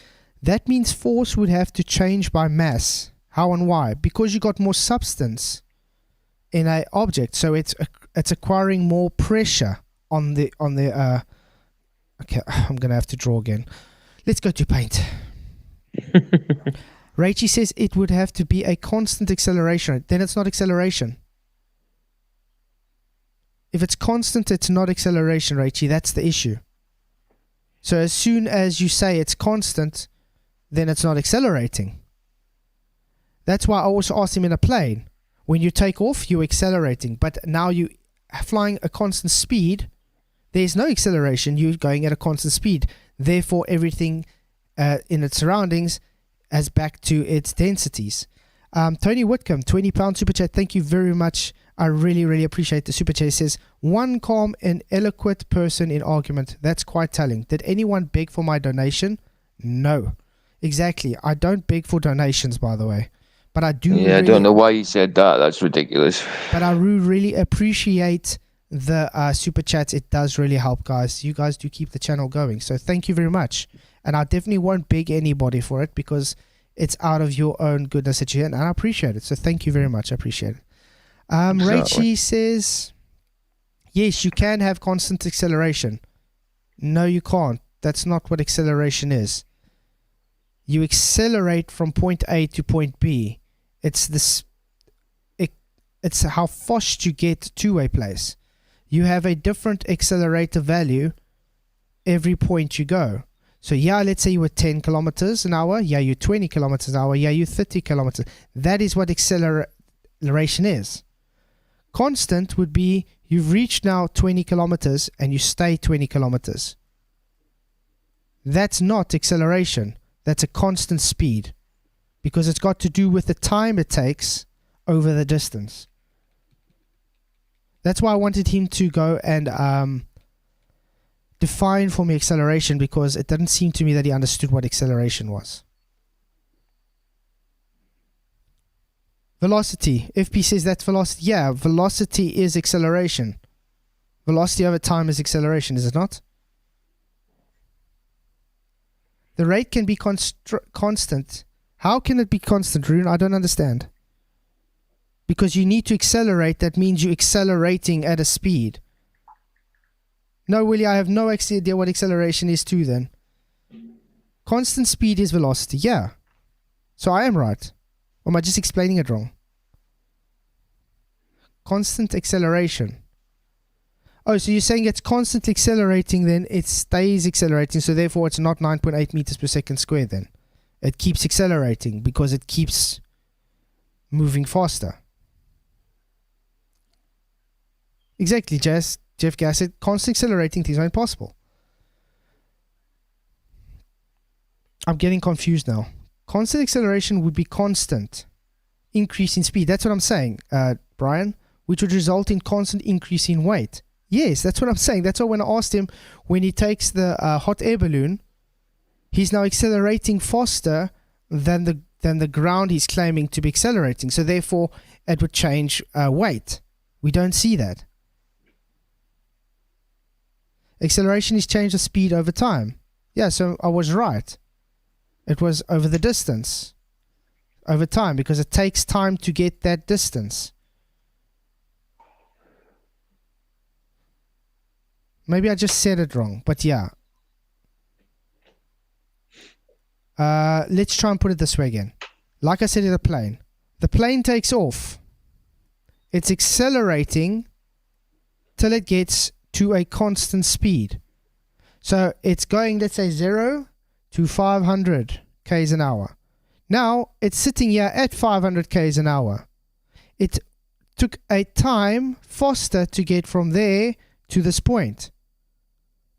that means force would have to change by mass. How and why? Because you got more substance in an object, so it's acquiring more pressure on the okay, I'm gonna have to draw again. Let's go to paint. Raichi says it would have to be a constant acceleration. Then it's not acceleration. If it's constant, it's not acceleration, Raichi. That's the issue. So as soon as you say it's constant, then it's not accelerating. That's why I also asked him in a plane. When you take off, you're accelerating. But now you're flying a constant speed. There's no acceleration. You're going at a constant speed. Therefore, everything in its surroundings as back to its densities. Tony Whitcomb, £20 super chat. Thank you very much. I really, really appreciate the super chat. It says, one calm and eloquent person in argument. That's quite telling. Did anyone beg for my donation? No. Exactly. I don't beg for donations, by the way. But I do.
Yeah, I don't know why you said that. That's ridiculous.
But I really appreciate the super chats. It does really help, guys. You guys do keep the channel going. So thank you very much. And I definitely won't beg anybody for it because it's out of your own goodness that you're here. And I appreciate it. So thank you very much. I appreciate it. Raichi says, yes, you can have constant acceleration. No, you can't. That's not what acceleration is. You accelerate from point A to point B. It's how fast you get to a place. You have a different accelerator value every point you go. So yeah, let's say you were 10 kilometers an hour. Yeah, you're 20 kilometers an hour. Yeah, you're 30 kilometers. That is what acceleration is. Constant would be you've reached now 20 kilometers and you stay 20 kilometers. That's not acceleration. That's a constant speed because it's got to do with the time it takes over the distance. That's why I wanted him to go and define for me acceleration, because it didn't seem to me that he understood what acceleration was. Velocity. FP says that's velocity. Yeah, velocity is acceleration. Velocity over time is acceleration, is it not? The rate can be constant. How can it be constant, Rune? I don't understand. Because you need to accelerate, that means you're accelerating at a speed. No, Willie, I have no idea what acceleration is too then. Constant speed is velocity, yeah. So I am right. Or am I just explaining it wrong? Constant acceleration. Oh, so you're saying it's constantly accelerating, then it stays accelerating, so therefore it's not 9.8 meters per second squared then. It keeps accelerating because it keeps moving faster. Exactly, Jeff Gass said constant accelerating things are impossible. I'm getting confused now. Constant acceleration would be constant increase in speed. That's what I'm saying, Brian, which would result in constant increase in weight. Yes, that's what I'm saying. That's why when I asked him, when he takes the hot air balloon, he's now accelerating faster than the ground he's claiming to be accelerating. So therefore, it would change weight. We don't see that. Acceleration is change of speed over time. Yeah, so I was right. It was over the distance. Over time, because it takes time to get that distance. Maybe I just said it wrong, but yeah. Let's try and put it this way again. Like I said in the plane takes off. It's accelerating till it gets to a constant speed. So it's going, let's say, 0 to 500 k's an hour. Now it's sitting here at 500 k's an hour. It took a time faster to get from there to this point.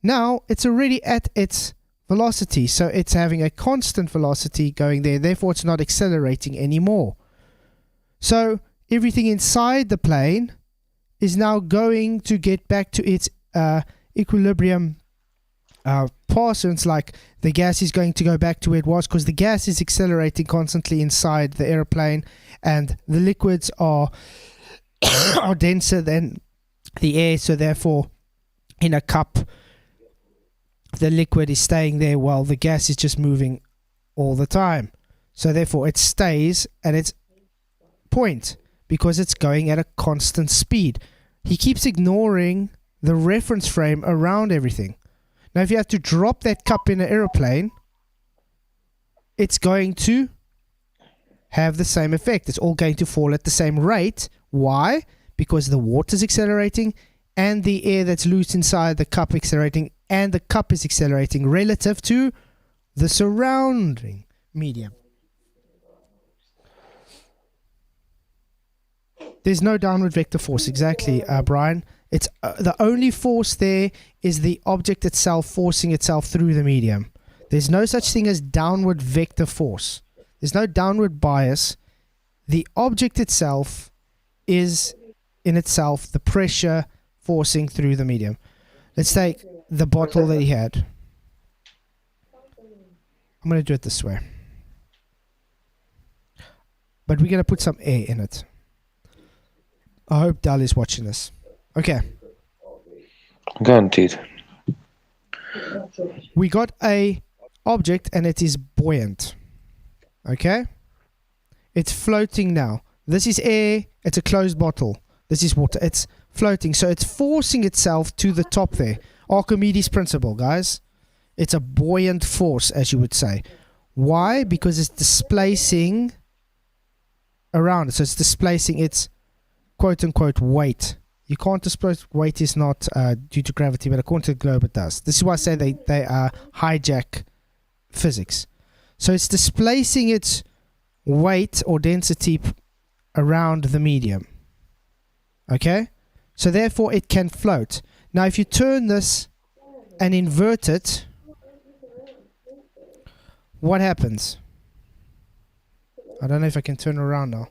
Now it's already at its velocity, so it's having a constant velocity going there, therefore it's not accelerating anymore. So everything inside the plane is now going to get back to its equilibrium path. So it's like the gas is going to go back to where it was, because the gas is accelerating constantly inside the airplane, and the liquids are are denser than the air, so therefore in a cup the liquid is staying there while the gas is just moving all the time. So therefore it stays at its point because it's going at a constant speed. He keeps ignoring the reference frame around everything. Now if you have to drop that cup in an aeroplane, it's going to have the same effect. It's all going to fall at the same rate. Why? Because the water is accelerating and the air that's loose inside the cup accelerating, and the cup is accelerating relative to the surrounding medium. There's no downward vector force, exactly, Brian. It's the only force there is the object itself forcing itself through the medium. There's no such thing as downward vector force. There's no downward bias. The object itself is in itself the pressure forcing through the medium. Let's take the bottle that he had. I'm going to do it this way. But we're going to put some air in it. I hope Dal is watching this. Okay.
Guaranteed.
We got a object and it is buoyant. Okay? It's floating now. This is air. It's a closed bottle. This is water. It's floating. So it's forcing itself to the top there. Archimedes principle, guys. It's a buoyant force, as you would say. Why? Because it's displacing around it. So it's displacing its quote-unquote weight. You can't displace weight is not due to gravity, but according to the globe it does. This is why I say they hijack physics. So it's displacing its weight or density around the medium. Okay? So therefore it can float. Now if you turn this and invert it, what happens? I don't know if I can turn around now.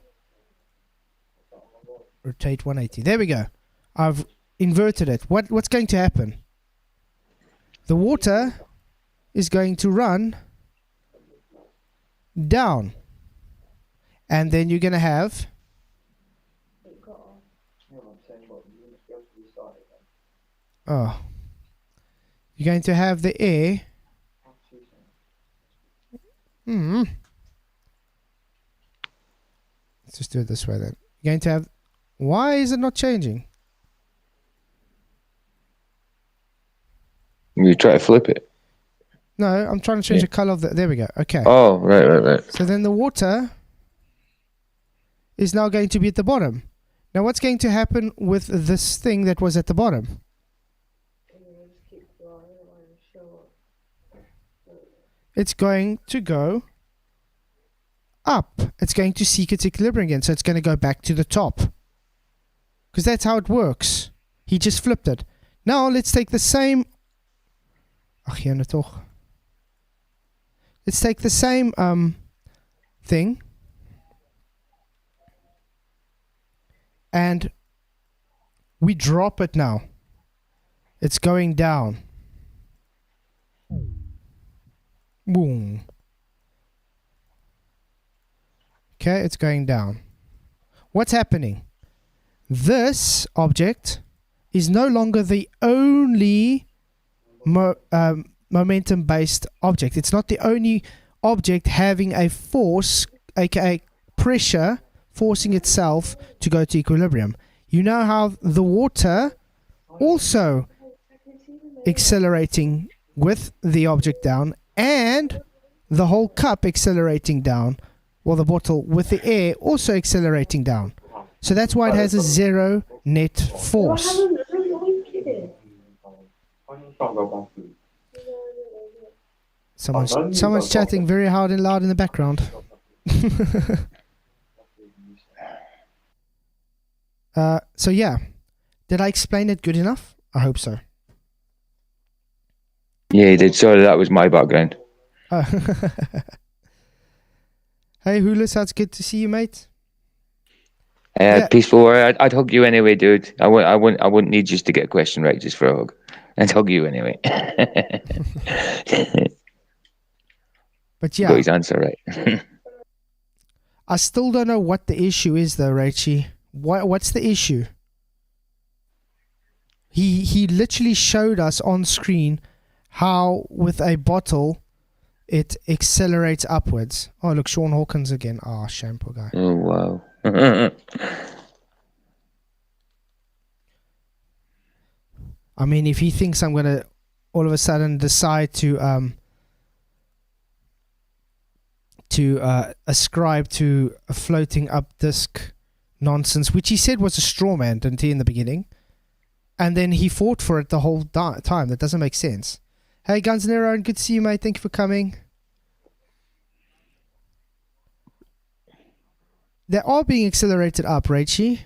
Rotate 180. There we go. I've inverted it. What's going to happen? The water is going to run down. And then you're going to have you're going to have the air let's just do it this way then. You're going to have... Why is it not changing?
You try to flip it.
No, I'm trying to change the color of the... There we go. Okay.
Oh, right.
So then the water is now going to be at the bottom. Now what's going to happen with this thing that was at the bottom? It's going to go up. It's going to seek its equilibrium again. So it's going to go back to the top. Because that's how it works. He just flipped it. Now let's take the same... Ach, hier nou toch. Let's take the same thing. And we drop it now. It's going down. Boom. Okay, it's going down. What's happening? This object is no longer the only momentum-based object. It's not the only object having a force, aka pressure, forcing itself to go to equilibrium. You know how the water also accelerating with the object down, and the whole cup accelerating down, or the bottle with the air also accelerating down. So that's why it has a zero net force. Someone's chatting very hard and loud in the background. So yeah, did I explain it good enough? I hope so.
Yeah, you did. Sorry, that was my background.
Hey, Hulis, it's good to see you, mate.
Yeah. Peaceful. I'd hug you anyway, dude. I wouldn't need you to get a question right just for a hug. I'd hug you anyway.
But yeah,
got his answer right.
I still don't know what the issue is, though, Rachie. What's the issue? He literally showed us on screen how with a bottle it accelerates upwards. Oh, look, Sean Hawkins again. Ah, shampoo guy.
Oh, wow.
I mean, if he thinks I'm going to all of a sudden decide to ascribe to a floating up disc nonsense, which he said was a straw man, didn't he, in the beginning? And then he fought for it the whole time. That doesn't make sense. Hey, Guns N' Arrow, good to see you, mate. Thank you for coming. They are being accelerated up, Rachie.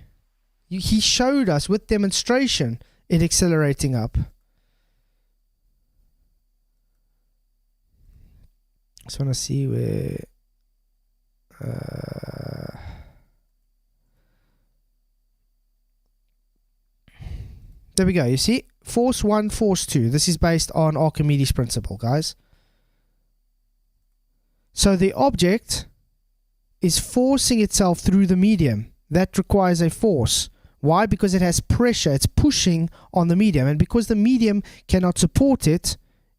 He showed us with demonstration it accelerating up. Just want to see where... there we go. You see? Force 1, force 2. This is based on Archimedes principle, guys. So the object is forcing itself through the medium. That requires a force. Why? Because it has pressure. It's pushing on the medium. And because the medium cannot support it,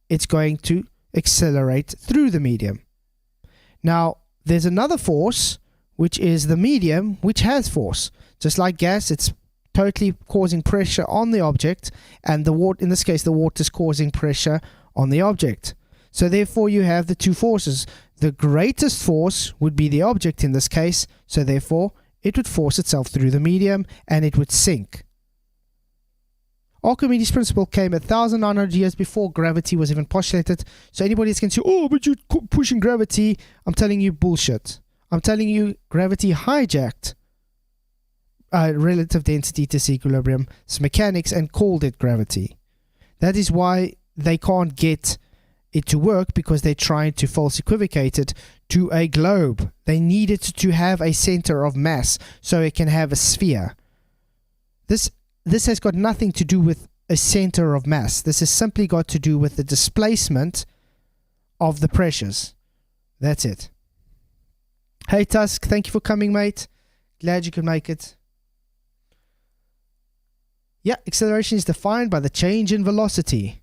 it's going to accelerate through the medium. Now, there's another force, which is the medium, which has force. Just like gas, it's totally causing pressure on the object, and the water, in this case, the water is causing pressure on the object. So therefore, you have the two forces. The greatest force would be the object in this case, so therefore, it would force itself through the medium, and it would sink. Archimedes' principle came 1,900 years before gravity was even postulated. So anybody that's going to say, oh, but you're pushing gravity, I'm telling you bullshit. I'm telling you gravity hijacked relative density disequilibrium mechanics and called it gravity. That is why they can't get it to work, because they're trying to false equivocate it to a globe. They need it to have a center of mass so it can have a sphere. This has got nothing to do with a center of mass. This has simply got to do with the displacement of the pressures. That's it. Hey Tusk, thank you for coming, mate. Glad you could make it. Yeah, acceleration is defined by the change in velocity.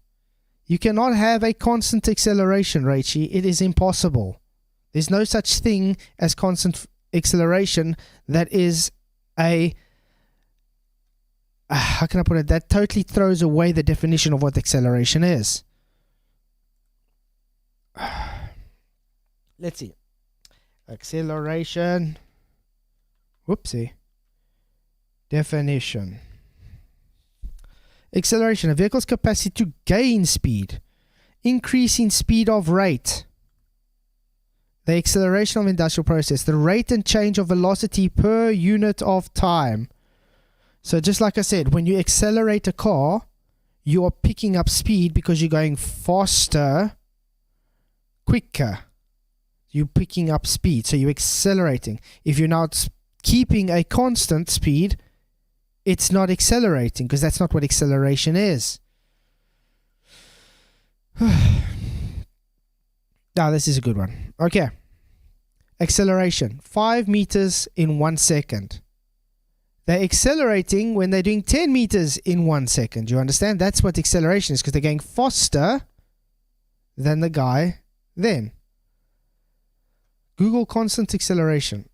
You cannot have a constant acceleration, Rachie. It is impossible. There's no such thing as constant acceleration that is a how can I put it? That totally throws away the definition of what acceleration is. Let's see. Acceleration. Whoopsie. Definition. Acceleration, a vehicle's capacity to gain speed, increase in speed of rate. The acceleration of industrial process, the rate and change of velocity per unit of time. So just like I said, when you accelerate a car, you are picking up speed because you're going faster, quicker. You're picking up speed, so you're accelerating. If you're not keeping a constant speed, it's not accelerating, because that's not what acceleration is. Now, this is a good one. Okay. Acceleration. 5 meters in 1 second. They're accelerating when they're doing 10 meters in 1 second. You understand? That's what acceleration is, because they're going faster than the guy then. Google constant acceleration.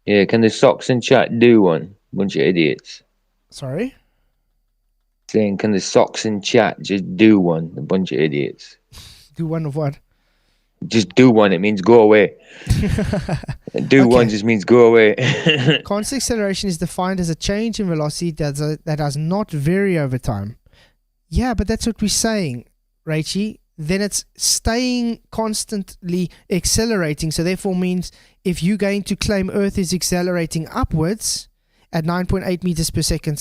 Yeah, can the socks in chat do one? Bunch of idiots.
Sorry?
Saying, can the socks in chat just do one? A bunch of idiots.
Do one of what?
Just do one. It means go away. Do one just means go away.
Constant acceleration is defined as a change in velocity that does not vary over time. Yeah, but that's what we're saying, Rachie. Then it's staying constantly accelerating. So therefore means if you're going to claim Earth is accelerating upwards at 9.8 meters per second,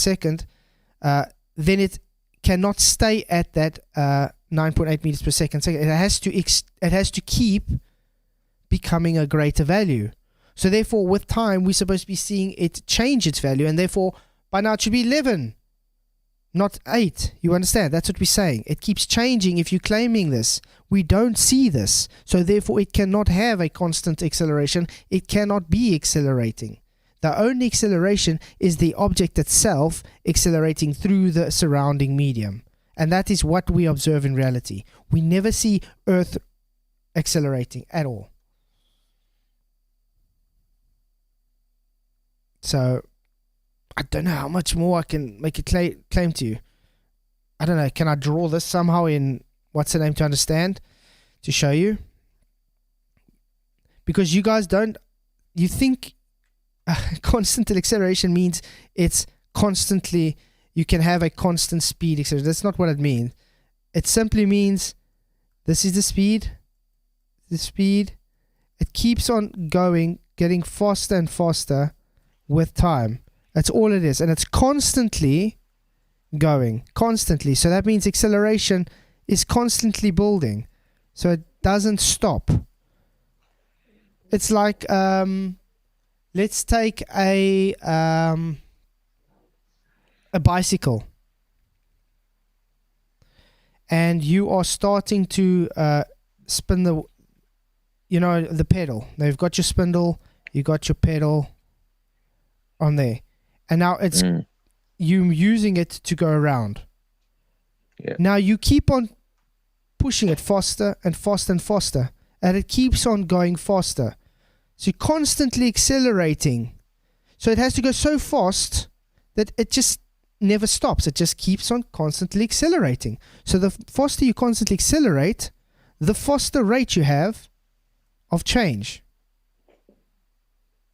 then it cannot stay at that 9.8 meters per second. It has to keep becoming a greater value. So therefore, with time, we're supposed to be seeing it change its value, and therefore, by now it should be 11. Not 8. You understand? That's what we're saying. It keeps changing if you're claiming this. We don't see this. So therefore, it cannot have a constant acceleration. It cannot be accelerating. The only acceleration is the object itself accelerating through the surrounding medium. And that is what we observe in reality. We never see Earth accelerating at all. So I don't know how much more I can make a claim to you. I don't know. Can I draw this somehow in what's the name to understand? To show you? Because you guys don't... You think constant acceleration means it's constantly... You can have a constant speed acceleration. That's not what it means. It simply means this is the speed. The speed. It keeps on going, getting faster and faster with time. That's all it is. And it's constantly going. Constantly. So that means acceleration is constantly building. So it doesn't stop. It's like, let's take a bicycle. And you are starting to spin the pedal. Now you've got your spindle, you got your pedal on there. And now it's you using it to go around.
Yeah.
Now you keep on pushing it faster and faster and faster. And it keeps on going faster. So you're constantly accelerating. So it has to go so fast that it just never stops. It just keeps on constantly accelerating. So the faster you constantly accelerate, the faster rate you have of change.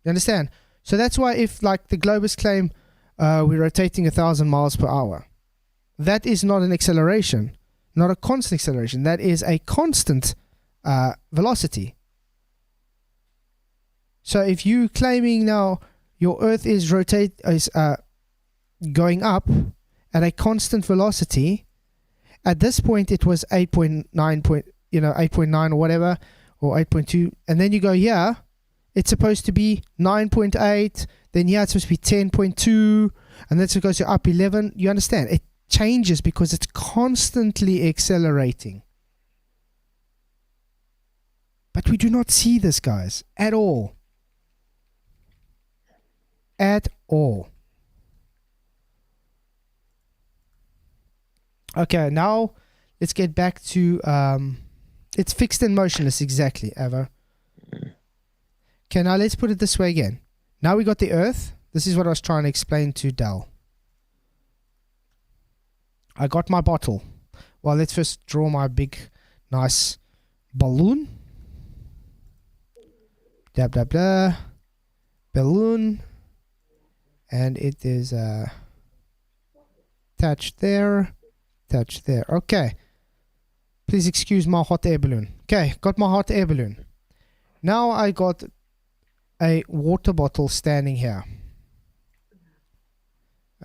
You understand? So that's why if like the globists claim we're rotating 1,000 miles per hour, that is not an acceleration, not a constant acceleration. That is a constant velocity. So if you claiming now your Earth is going up at a constant velocity, at this point it was 8.9 or whatever, or 8.2, and then you go, yeah, it's supposed to be 9.8, then yeah, it's supposed to be 10.2, and then it goes to up 11. You understand? It changes because it's constantly accelerating. But we do not see this, guys, at all. At all. Okay, now let's get back to it's fixed and motionless, exactly, Ava. Okay, now let's put it this way again. Now we got the Earth. This is what I was trying to explain to Dal. I got my bottle. Well, let's first draw my big, nice balloon. Blah, blah, blah. Balloon. And it is attached there. Attached there. Okay. Please excuse my hot air balloon. Okay, got my hot air balloon. Now I got a water bottle standing here.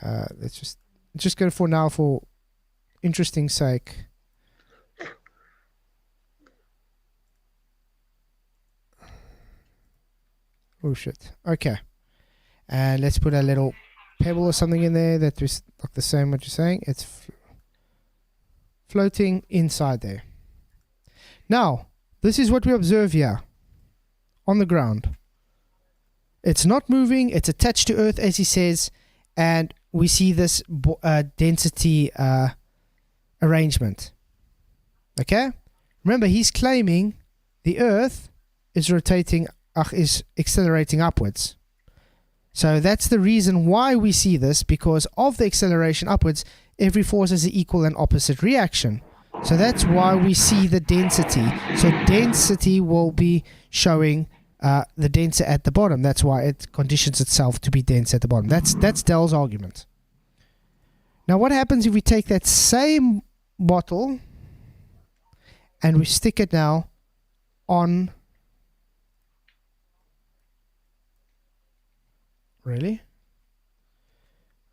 Let's just go for now for interesting sake. Oh shit. Okay. And let's put a little pebble or something in there that is like the same what you're saying. It's floating inside there. Now, this is what we observe here on the ground. It's not moving. It's attached to Earth, as he says, and we see this density arrangement. Okay? Remember, he's claiming the Earth is rotating, is accelerating upwards. So that's the reason why we see this, because of the acceleration upwards, every force has an equal and opposite reaction. So that's why we see the density. So density will be showing the denser at the bottom. That's why it conditions itself to be dense at the bottom. That's Dell's argument. Now what happens if we take that same bottle and we stick it now on... Really?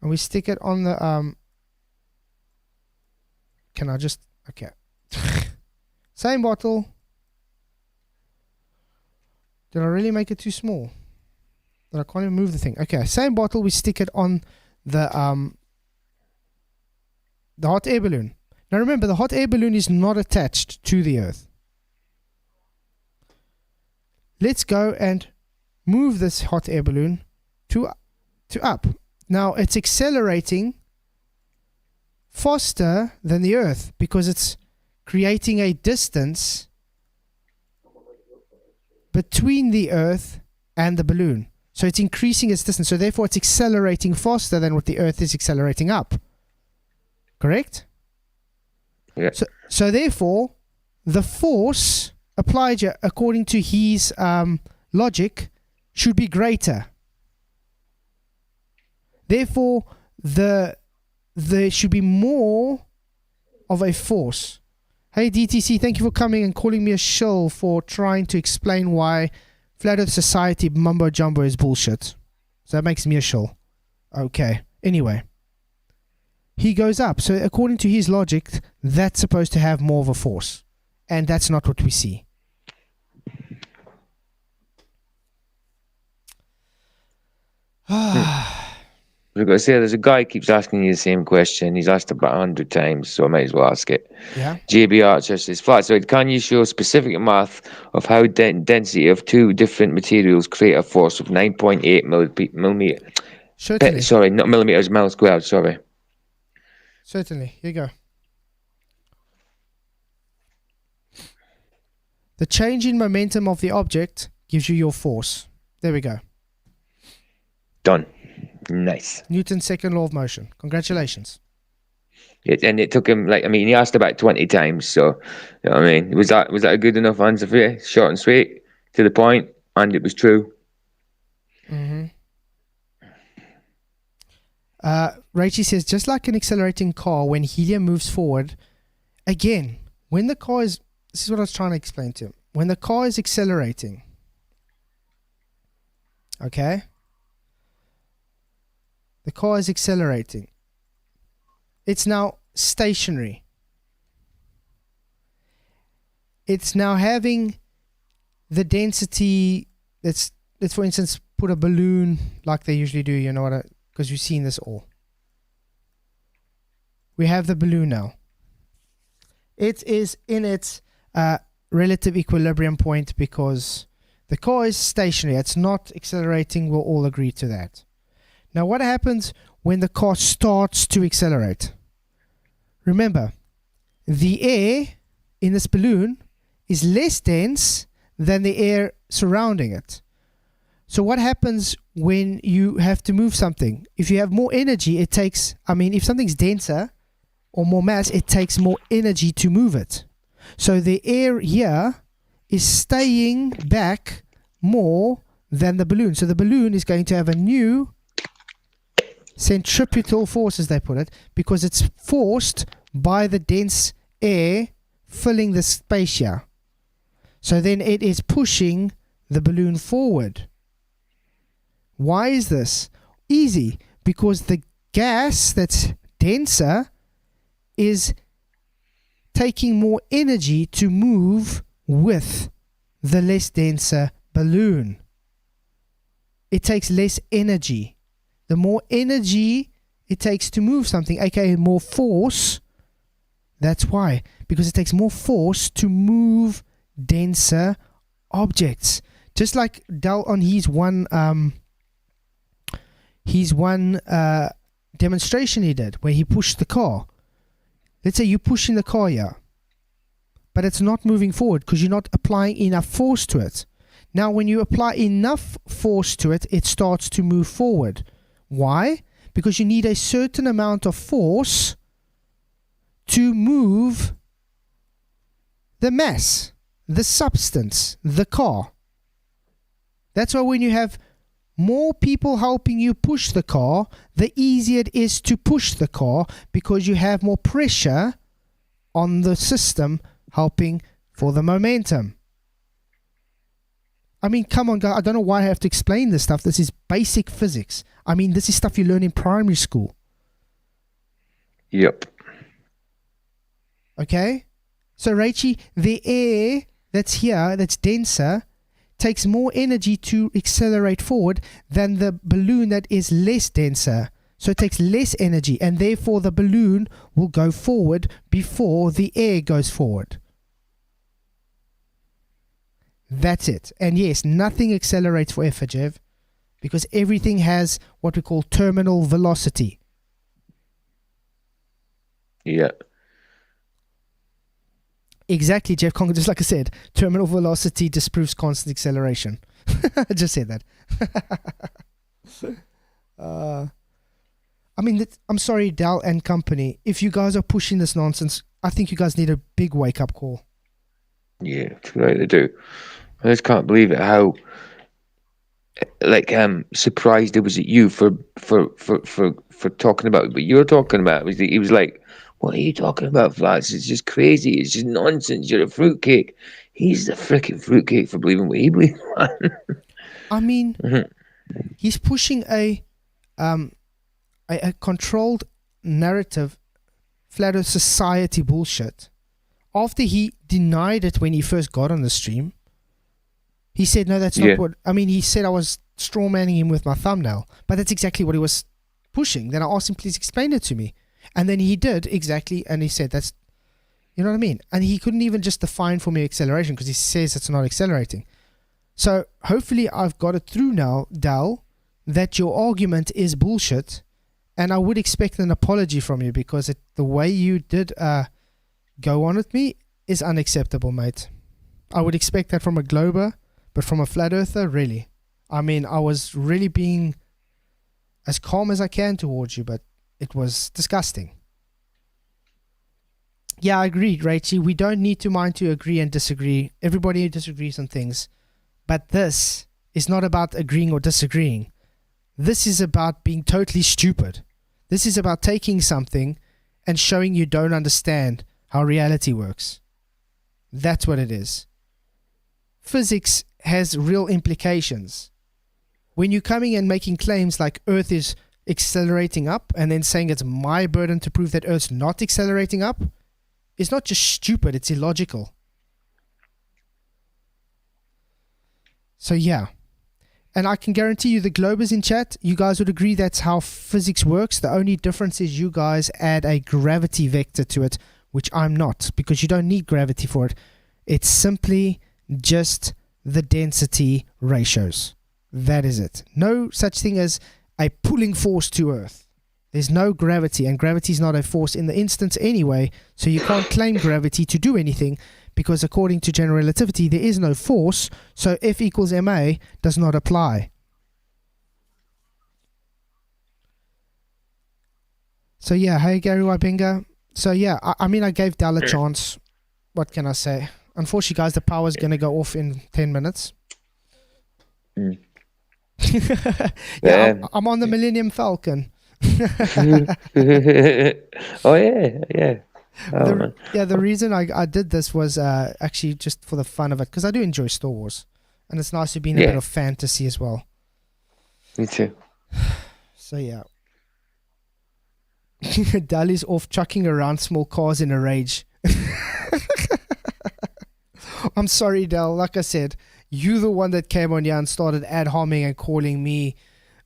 And we stick it on the... Can I just... Okay. Same bottle. Did I really make it too small? That I can't even move the thing. Okay, same bottle. We stick it on the hot air balloon. Now remember, the hot air balloon is not attached to the Earth. Let's go and move this hot air balloon to up. Now it's accelerating faster than the Earth because it's creating a distance between the Earth and the balloon. So it's increasing its distance. So therefore it's accelerating faster than what the Earth is accelerating up. Correct?
Yeah.
So therefore the force applied according to his logic should be greater. Therefore there should be more of a force. Hey DTC, thank you for coming and calling me a shill for trying to explain why Flat Earth Society mumbo jumbo is bullshit. So that makes me a shill. Okay. Anyway. He goes up. So according to his logic, that's supposed to have more of a force. And that's not what we see.
I've got to say, there's a guy who keeps asking you the same question. He's asked about 100 times, so I might as well ask it.
Yeah.
JB Archer says, Flatzoid, can you show specific math of how density of two different materials create a force of 9.8 millimeter?
Certainly.
Sorry, not millimeters, miles squared, sorry.
Certainly. Here you go. The change in momentum of the object gives you your force. There we go.
Done. Nice.
Newton's second law of motion. Congratulations.
And it took him, he asked about 20 times, so, you know what I mean? Was that a good enough answer for you? Short and sweet, to the point, and it was true.
Mm-hmm. Rachie says, just like an accelerating car, when helium moves forward, again, when the car is, this is what I was trying to explain to him. When the car is accelerating, okay? The car is accelerating. It's now stationary. It's now having the density. Let's for instance put a balloon like they usually do. You know what? Because you've seen this all. We have the balloon now. It is in its relative equilibrium point because the car is stationary. It's not accelerating. We'll all agree to that. Now, what happens when the car starts to accelerate? Remember, the air in this balloon is less dense than the air surrounding it. So what happens when you have to move something? If you have more energy, it takes, if something's denser or more mass, it takes more energy to move it. So the air here is staying back more than the balloon. So the balloon is going to have a new centripetal force, as they put it, because it's forced by the dense air filling the space here. So then it is pushing the balloon forward. Why is this? Easy, because the gas that's denser is taking more energy to move with the less denser balloon. It takes less energy. The more energy it takes to move something, aka more force, that's why. Because it takes more force to move denser objects. Just like Dell on his one demonstration he did, where he pushed the car. Let's say you're pushing the car here, but it's not moving forward because you're not applying enough force to it. Now, when you apply enough force to it, it starts to move forward. Why? Because you need a certain amount of force to move the mass, the substance, the car. That's why when you have more people helping you push the car, the easier it is to push the car because you have more pressure on the system helping for the momentum. Come on, guys. I don't know why I have to explain this stuff. This is basic physics. This is stuff you learn in primary school.
Yep.
Okay? So, Rachie, the air that's here, that's denser, takes more energy to accelerate forward than the balloon that is less denser. So it takes less energy, and therefore the balloon will go forward before the air goes forward. That's it. And yes, nothing accelerates for Jeff, because everything has what we call terminal velocity.
Yeah.
Exactly, Jeff Conger, just like I said, terminal velocity disproves constant acceleration. I just said that. I'm sorry, Dal and company. If you guys are pushing this nonsense, I think you guys need a big wake-up call.
Yeah, right, they do. I just can't believe it. How surprised it was at you for talking about what you're talking about. He was like, "What are you talking about, Flats? It's just crazy. It's just nonsense. You're a fruitcake." He's the freaking fruitcake for believing what he believes.
He's pushing a controlled narrative, flat Earth society bullshit. After he denied it when he first got on the stream, he said, "No, that's not what." He said I was strawmanning him with my thumbnail, but that's exactly what he was pushing. Then I asked him, "Please explain it to me." And then he did exactly, and he said, "That's," you know what I mean? And he couldn't even just define for me acceleration because he says it's not accelerating. So hopefully I've got it through now, Dal, that your argument is bullshit, and I would expect an apology from you because the way you did go on with me is unacceptable, mate. I would expect that from a glober, but from a flat earther, really. I was really being as calm as I can towards you, but it was disgusting. Yeah, I agree, Rachie. We don't need to mind to agree and disagree. Everybody disagrees on things. But this is not about agreeing or disagreeing. This is about being totally stupid. This is about taking something and showing you don't understand how reality works. That's what it is. Physics has real implications. When you're coming and making claims like Earth is accelerating up and then saying it's my burden to prove that Earth's not accelerating up, it's not just stupid, it's illogical. So yeah. And I can guarantee you the Globers in chat, you guys would agree that's how physics works. The only difference is you guys add a gravity vector to it, which I'm not, because you don't need gravity for it. It's simply just the density ratios. That is it. No such thing as a pulling force to Earth. There's no gravity, and gravity is not a force in the instance anyway, so you can't claim gravity to do anything, because according to general relativity, there is no force, so F equals ma does not apply. So yeah, hey Gary Wabinga. So yeah, I mean I gave Dal a chance. What can I say? Unfortunately, guys, the power's gonna go off in 10 minutes.
Mm.
Yeah, I'm on the Millennium Falcon.
Oh yeah. Oh,
The reason I did this was actually just for the fun of it, because I do enjoy Star Wars, and it's nice to be in a bit of fantasy as well.
Me too.
So yeah. Dali's off chucking around small cars in a rage. I'm sorry, Dal. Like I said, you the one that came on here and started ad homing and calling me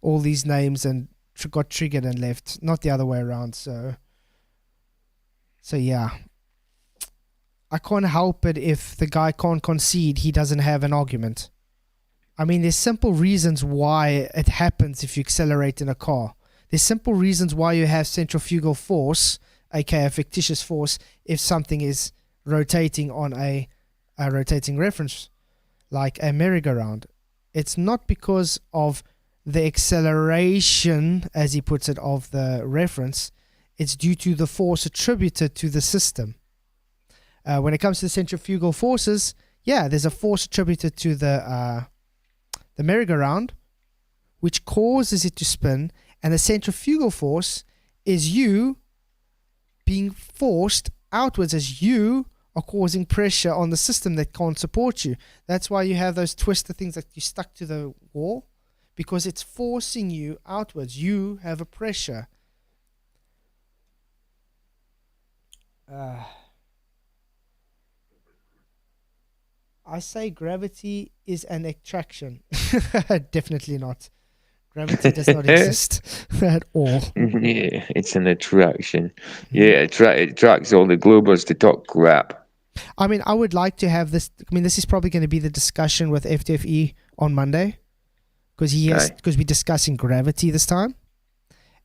all these names and got triggered and left, not the other way around. So yeah, I can't help it if the guy can't concede he doesn't have an argument. I mean, there's simple reasons why it happens if you accelerate in a car. There's simple reasons why you have centrifugal force, aka fictitious force, if something is rotating on a rotating reference, like a merry-go-round. It's not because of the acceleration, as he puts it, of the reference. It's due to the force attributed to the system. When it comes to the centrifugal forces, yeah, there's a force attributed to the merry-go-round, which causes it to spin, and the centrifugal force is you being forced outwards as you are causing pressure on the system that can't support you. That's why you have those twisted things that you stuck to the wall, because it's forcing you outwards. You have a pressure. I say gravity is an attraction. Definitely not. Gravity does not exist at all.
Yeah, it's an attraction. Yeah, it attracts all the Globers to talk crap.
I mean, I would like to have this. I mean, this is probably going to be the discussion with FTFE on Monday, because we're discussing gravity this time,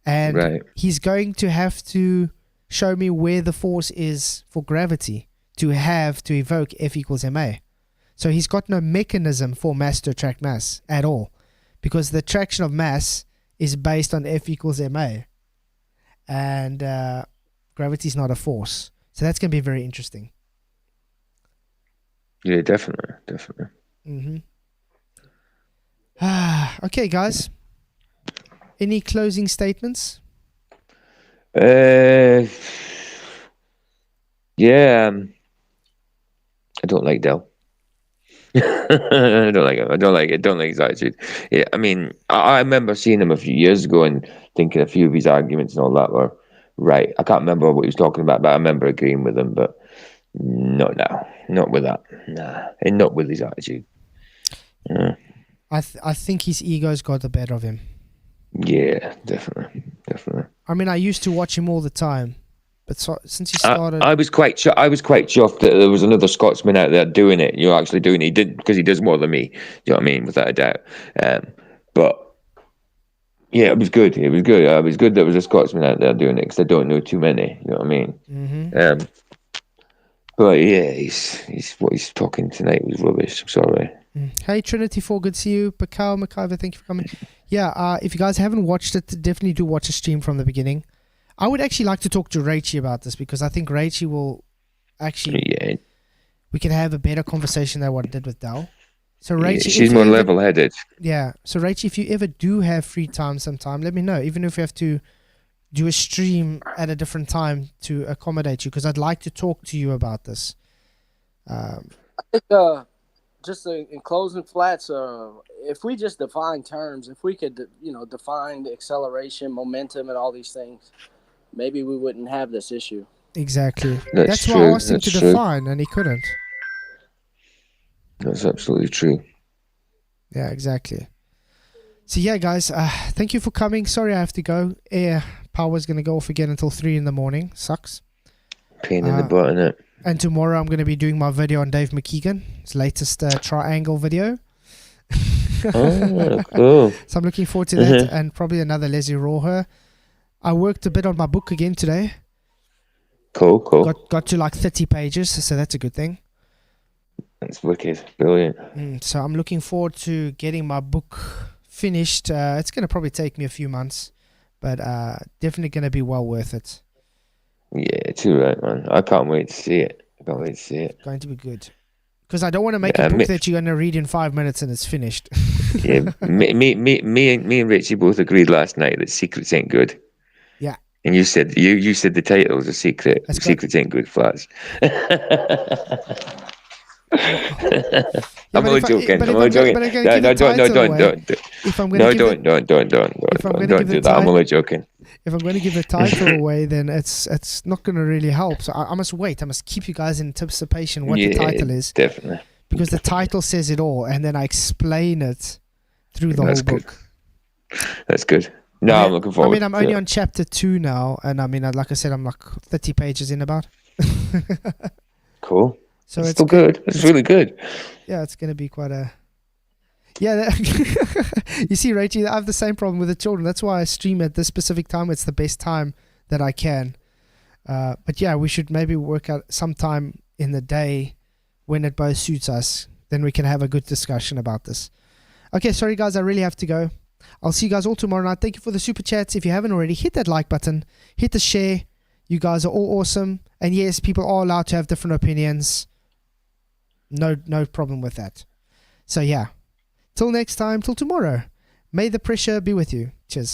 and he's going to have to show me where the force is for gravity to evoke F equals ma. So he's got no mechanism for mass to attract mass at all, because the attraction of mass is based on F equals ma, and gravity is not a force. So that's going to be very interesting.
Yeah, definitely.
Mm-hmm. Okay, guys. Any closing statements?
Yeah, I don't like Dell. I don't like him. I don't like his attitude. Yeah, I mean, I remember seeing him a few years ago and thinking a few of his arguments and all that were right. I can't remember what he was talking about, but I remember agreeing with him. But not now, not with that, nah, and not with his attitude.
I think his ego's got the better of him.
Yeah, definitely.
I mean, I used to watch him all the time, but since he started,
I was quite chuffed that there was another Scotsman out there doing it. Actually doing it. He did, because he does more than me. You know what I mean? Without a doubt. But yeah, it was good. It was good. It was good that there was a Scotsman out there doing it, because I don't know too many. You know what I mean?
Mm-hmm.
But yeah, he's what he's talking tonight was rubbish. I'm sorry.
Hey Trinity4, good to see you. Pakao McIver, thank you for coming. Yeah, if you guys haven't watched it, definitely do watch the stream from the beginning. I would actually like to talk to Rachie about this, because I think Rachie will actually we can have a better conversation than what I did with Dal. So Rachie,
she's more level-headed.
Yeah. So Rachie, if you ever do have free time sometime, let me know. Even if you have to do a stream at a different time to accommodate you, because I'd like to talk to you about this.
I think just in closing, Flats, if we just define terms, if we could define the acceleration, momentum, and all these things, maybe we wouldn't have this issue.
Exactly.
That's
why I asked him to define, and he couldn't.
That's absolutely true.
Yeah, exactly. So yeah, guys, thank you for coming. Sorry I have to go. Power's going to go off again until 3 in the morning. Sucks.
Pain in the butt, innit?
And tomorrow I'm going to be doing my video on Dave McKeegan, his latest triangle video.
Oh, cool.
So I'm looking forward to that, and probably another Leslie Roher. I worked a bit on my book again today.
Cool.
Got to like 30 pages, so that's a good thing.
That's wicked. Brilliant.
So I'm looking forward to getting my book finished. It's going to probably take me a few months, but definitely going to be well worth it.
Yeah, too right, man. I can't wait to see it.
Going to be good. Because I don't want to make a book that you're going to read in 5 minutes and it's finished.
Yeah, me and Richie both agreed last night that secrets ain't good.
Yeah.
And you said the title was a secret. Secrets ain't good, Flats. I'm only joking. I'm only joking. No, don't.
If I'm going to give
don't do that. I'm only joking.
If I'm going to give the title away, then it's not going to really help. So I must wait. I must keep you guys in anticipation what the title is.
Definitely.
Because the title says it all, and then I explain it through the whole book.
That's good. No, I'm looking forward.
I'm only on chapter 2 now, and like I said, I'm like 30 pages in about.
Cool.
So
it's still good. It's really good.
Yeah, it's going to be quite a... Yeah, you see, Rachel, I have the same problem with the children. That's why I stream at this specific time. It's the best time that I can. But yeah, we should maybe work out sometime in the day when it both suits us. Then we can have a good discussion about this. Okay, sorry guys, I really have to go. I'll see you guys all tomorrow night. Thank you for the super chats. If you haven't already, hit that like button. Hit the share. You guys are all awesome. And yes, people are allowed to have different opinions. No problem with that. So yeah. Till next time, till tomorrow. May the pressure be with you. Cheers.